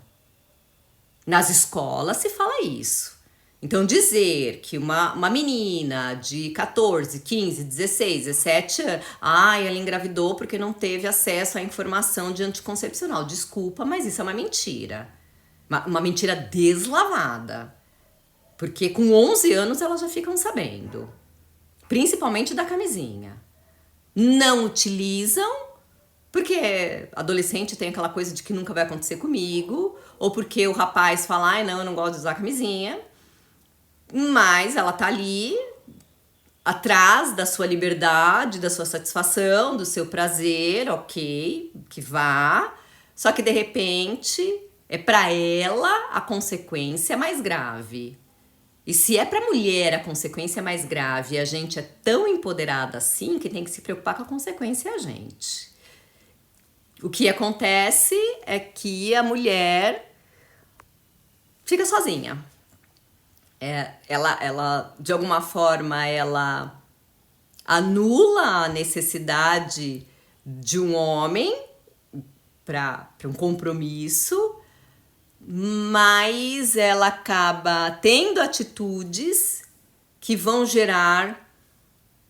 Nas escolas se fala isso. Então dizer que uma menina de 14, 15, 16, 17 anos, ela engravidou porque não teve acesso à informação de anticoncepcional. Desculpa, mas isso é uma mentira. Uma mentira deslavada. Porque com 11 anos elas já ficam sabendo. Principalmente da camisinha. Não utilizam porque adolescente tem aquela coisa de que nunca vai acontecer comigo, ou porque o rapaz fala, não, eu não gosto de usar camisinha. Mas ela tá ali atrás da sua liberdade, da sua satisfação, do seu prazer, ok, que vá. Só que de repente é para ela a consequência mais grave. E se é para mulher a consequência mais grave e a gente é tão empoderada assim que tem que se preocupar com a consequência a gente. O que acontece é que a mulher fica sozinha. Ela, de alguma forma, ela anula a necessidade de um homem para um compromisso, mas ela acaba tendo atitudes que vão gerar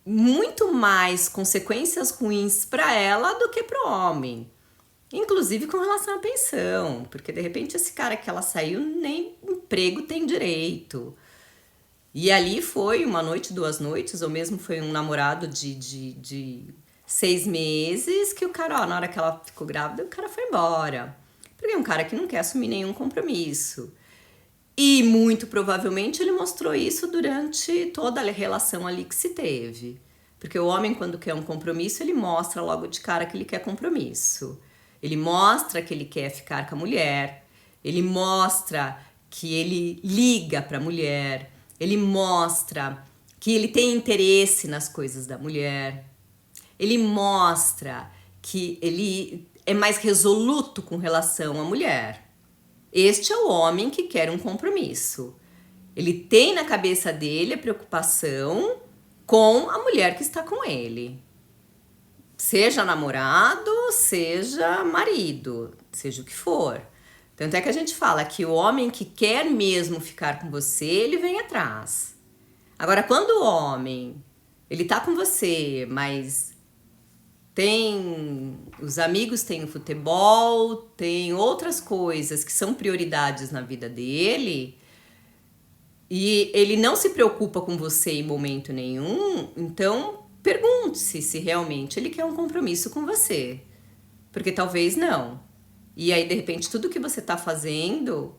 muito mais consequências ruins para ela do que para o homem. Inclusive com relação à pensão, porque de repente esse cara que ela saiu nem emprego tem direito. E ali foi uma noite, 2 noites, ou mesmo foi um namorado de 6 meses que o cara, na hora que ela ficou grávida, o cara foi embora. Porque é um cara que não quer assumir nenhum compromisso. E muito provavelmente ele mostrou isso durante toda a relação ali que se teve. Porque o homem, quando quer um compromisso, ele mostra logo de cara que ele quer compromisso. Ele mostra que ele quer ficar com a mulher, ele mostra que ele liga para a mulher, ele mostra que ele tem interesse nas coisas da mulher, ele mostra que ele é mais resoluto com relação à mulher. Este é o homem que quer um compromisso. Ele tem na cabeça dele a preocupação com a mulher que está com ele. Seja namorado, seja marido, seja o que for. Tanto é que a gente fala que o homem que quer mesmo ficar com você, ele vem atrás. Agora, quando o homem, ele tá com você, mas os amigos têm o futebol, tem outras coisas que são prioridades na vida dele, e ele não se preocupa com você em momento nenhum, então pergunte-se se realmente ele quer um compromisso com você. Porque talvez não. E aí, de repente, tudo que você tá fazendo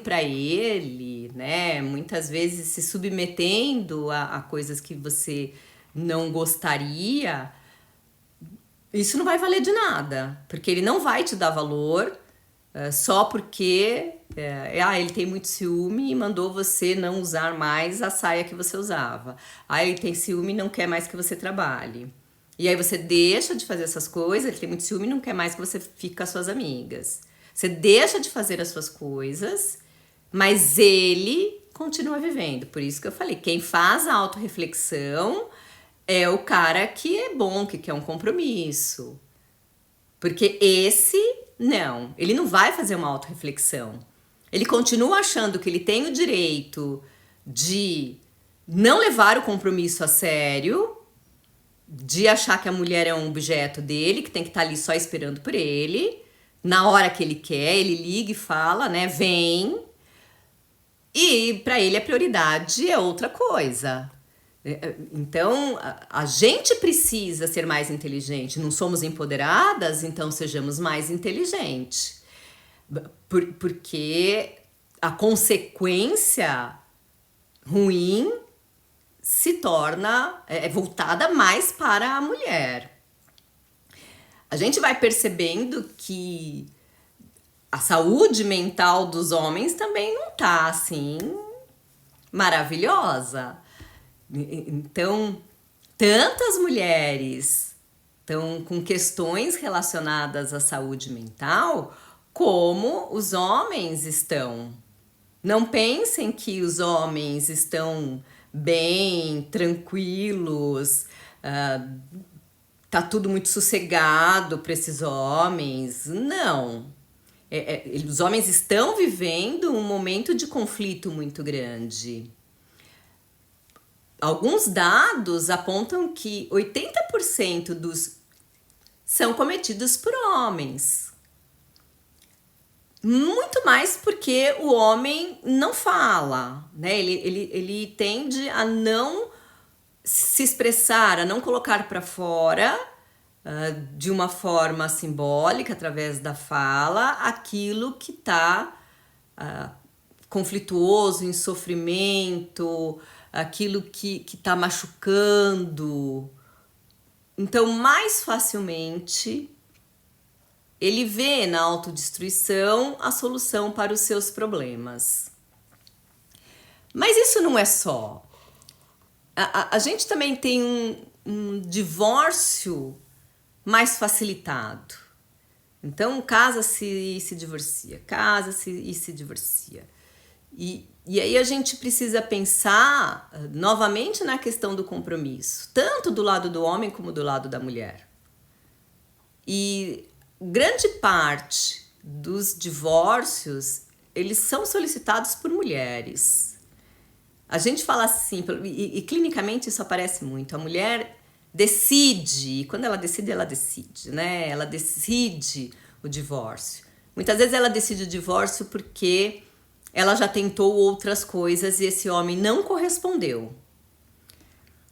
para ele, né? Muitas vezes se submetendo a coisas que você não gostaria, isso não vai valer de nada. Porque ele não vai te dar valor só porque ele tem muito ciúme e mandou você não usar mais a saia que você usava. Ele tem ciúme e não quer mais que você trabalhe. E aí você deixa de fazer essas coisas, ele tem muito ciúme e não quer mais que você fique com as suas amigas. Você deixa de fazer as suas coisas, mas ele continua vivendo. Por isso que eu falei, quem faz a autorreflexão é o cara que é bom, que quer um compromisso. Porque esse, não, ele não vai fazer uma autorreflexão. Ele continua achando que ele tem o direito de não levar o compromisso a sério, de achar que a mulher é um objeto dele, que tem que estar ali só esperando por ele, na hora que ele quer, ele liga e fala, né, vem, e para ele a prioridade é outra coisa. Então, a gente precisa ser mais inteligente, não somos empoderadas, então sejamos mais inteligentes, porque a consequência ruim se torna voltada mais para a mulher. A gente vai percebendo que a saúde mental dos homens também não tá assim maravilhosa. Então, tantas mulheres estão com questões relacionadas à saúde mental, como os homens estão. Não pensem que os homens estão bem, tranquilos, tá tudo muito sossegado para esses homens. Não. Os homens estão vivendo um momento de conflito muito grande. Alguns dados apontam que 80% dos são cometidos por homens. Muito mais porque o homem não fala, né? Ele tende a não se expressar, a não colocar para fora de uma forma simbólica, através da fala, aquilo que está conflituoso, em sofrimento, aquilo que está machucando. Então, mais facilmente, ele vê na autodestruição a solução para os seus problemas. Mas isso não é só. A gente também tem um divórcio mais facilitado. Então, casa-se e se divorcia, casa-se e se divorcia. E aí a gente precisa pensar novamente na questão do compromisso, tanto do lado do homem como do lado da mulher. E grande parte dos divórcios, eles são solicitados por mulheres. A gente fala assim, e clinicamente isso aparece muito, a mulher decide, e quando ela decide, né? Ela decide o divórcio. Muitas vezes ela decide o divórcio porque ela já tentou outras coisas e esse homem não correspondeu.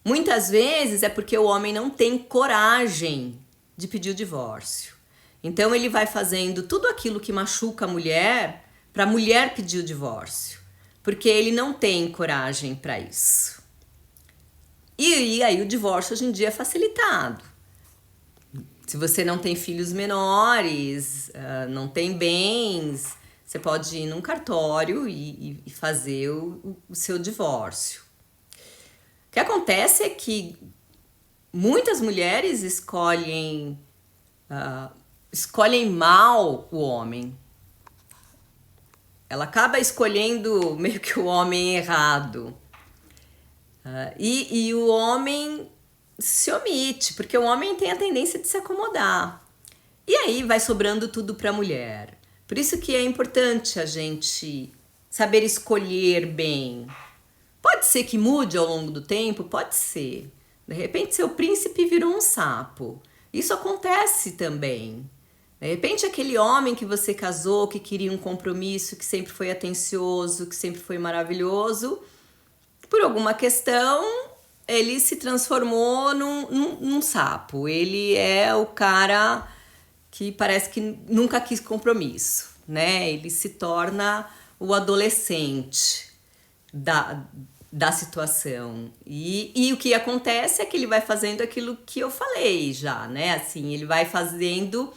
Muitas vezes é porque o homem não tem coragem de pedir o divórcio. Então ele vai fazendo tudo aquilo que machuca a mulher para a mulher pedir o divórcio, porque ele não tem coragem para isso. E aí o divórcio hoje em dia é facilitado. Se você não tem filhos menores, não tem bens, você pode ir num cartório e fazer o seu divórcio. O que acontece é que muitas mulheres escolhem mal o homem. Ela acaba escolhendo meio que o homem errado. E o homem se omite, porque o homem tem a tendência de se acomodar. E aí vai sobrando tudo para a mulher. Por isso que é importante a gente saber escolher bem. Pode ser que mude ao longo do tempo? Pode ser. De repente, seu príncipe virou um sapo. Isso acontece também. De repente, aquele homem que você casou, que queria um compromisso, que sempre foi atencioso, que sempre foi maravilhoso, por alguma questão, ele se transformou num sapo. Ele é o cara que parece que nunca quis compromisso, né? Ele se torna o adolescente da situação. E o que acontece é que ele vai fazendo aquilo que eu falei já, né? Assim, ele vai fazendo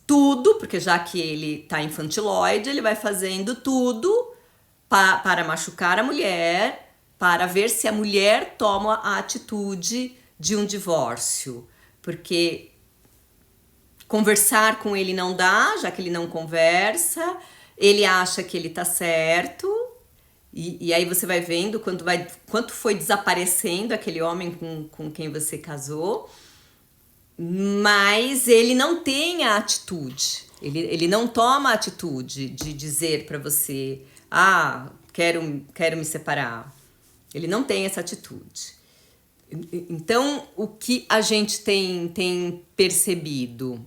tudo, porque já que ele tá infantiloide, ele vai fazendo tudo para machucar a mulher, para ver se a mulher toma a atitude de um divórcio. Porque conversar com ele não dá, já que ele não conversa, ele acha que ele tá certo, e aí você vai vendo quanto foi desaparecendo aquele homem com quem você casou, mas ele não tem a atitude, ele não toma a atitude de dizer para você, quero me separar. Ele não tem essa atitude. Então, o que a gente tem percebido?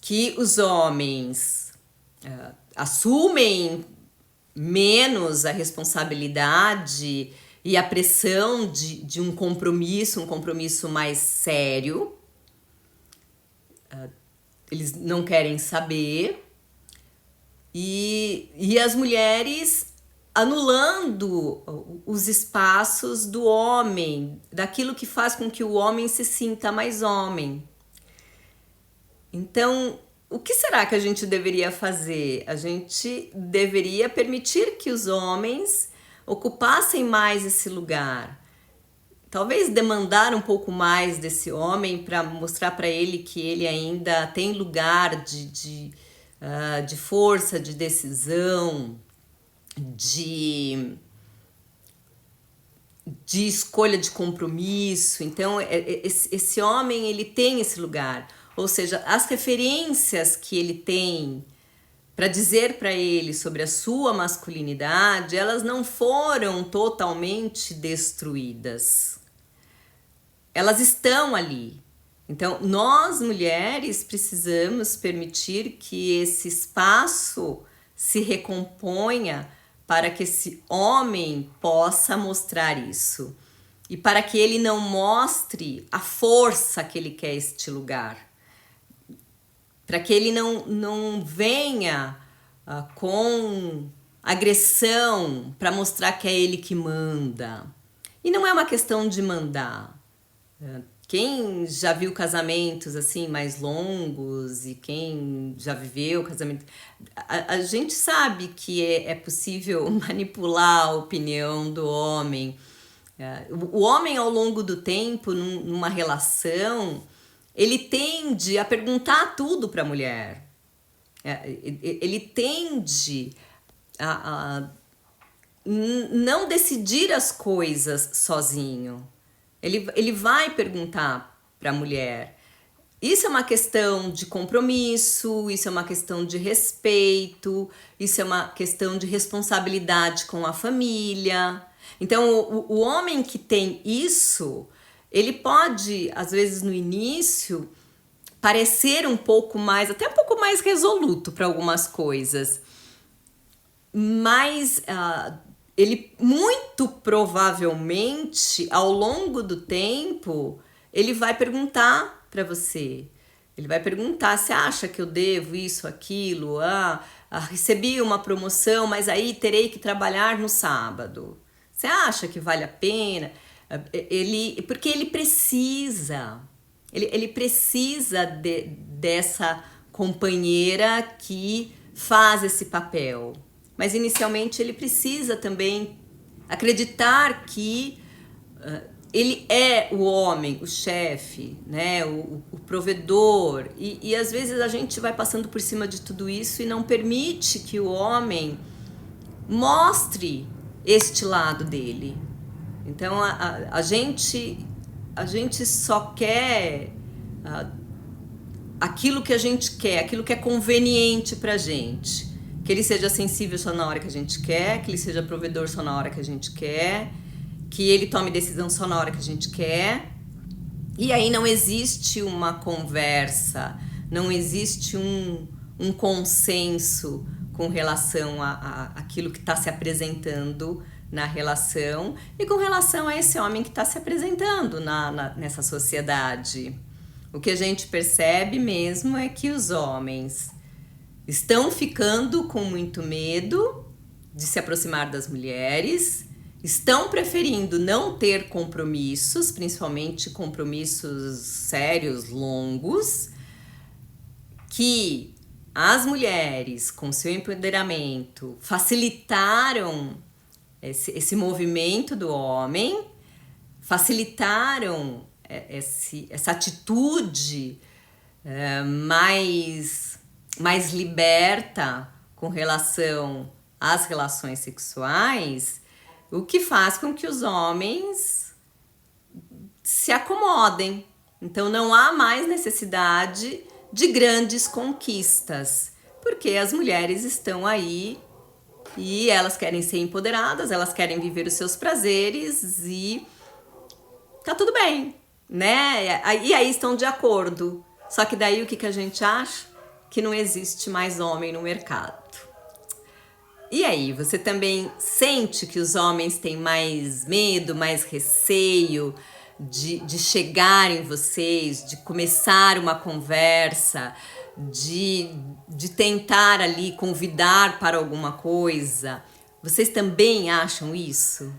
Que os homens assumem menos a responsabilidade e a pressão de um compromisso mais sério. Eles não querem saber. E as mulheres anulando os espaços do homem, daquilo que faz com que o homem se sinta mais homem. Então, o que será que a gente deveria fazer? A gente deveria permitir que os homens ocupassem mais esse lugar. Talvez demandar um pouco mais desse homem para mostrar para ele que ele ainda tem lugar de força, de decisão, de escolha de compromisso. Então, esse homem, ele tem esse lugar. Ou seja, as referências que ele tem para dizer para ele sobre a sua masculinidade, elas não foram totalmente destruídas. Elas estão ali. Então, nós mulheres precisamos permitir que esse espaço se recomponha para que esse homem possa mostrar isso. E para que ele não mostre a força que ele quer este lugar. Para que ele não venha com agressão para mostrar que é ele que manda. E não é uma questão de mandar. Quem já viu casamentos assim mais longos e quem já viveu casamento, a gente sabe que é possível manipular a opinião do homem. O homem, ao longo do tempo, numa relação, ele tende a perguntar tudo para a mulher. Ele tende a não decidir as coisas sozinho. Ele vai perguntar para a mulher. Isso é uma questão de compromisso, isso é uma questão de respeito, isso é uma questão de responsabilidade com a família. Então, o homem que tem isso, ele pode, às vezes no início, parecer um pouco mais, até um pouco mais resoluto para algumas coisas. Mas ele muito provavelmente, ao longo do tempo, ele vai perguntar para você. Ele vai perguntar, você acha que eu devo isso, aquilo? Recebi uma promoção, mas aí terei que trabalhar no sábado. Você acha que vale a pena? Porque ele precisa. Ele precisa dessa companheira que faz esse papel. Mas inicialmente ele precisa também acreditar que ele é o homem, o chefe, né? o provedor. E às vezes a gente vai passando por cima de tudo isso e não permite que o homem mostre este lado dele. Então a gente só quer aquilo que a gente quer, aquilo que é conveniente pra gente. Que ele seja sensível só na hora que a gente quer, que ele seja provedor só na hora que a gente quer, que ele tome decisão só na hora que a gente quer. E aí não existe uma conversa, não existe um consenso com relação a aquilo que está se apresentando na relação e com relação a esse homem que está se apresentando nessa sociedade. O que a gente percebe mesmo é que os homens estão ficando com muito medo de se aproximar das mulheres, estão preferindo não ter compromissos, principalmente compromissos sérios, longos, que as mulheres, com seu empoderamento, facilitaram esse movimento do homem, facilitaram essa atitude mais liberta com relação às relações sexuais, o que faz com que os homens se acomodem. Então não há mais necessidade de grandes conquistas, porque as mulheres estão aí e elas querem ser empoderadas, elas querem viver os seus prazeres e tá tudo bem, né? E aí estão de acordo. Só que daí o que a gente acha? Que não existe mais homem no mercado. E aí, você também sente que os homens têm mais medo, mais receio de chegar em vocês, de começar uma conversa, de tentar ali convidar para alguma coisa? Vocês também acham isso?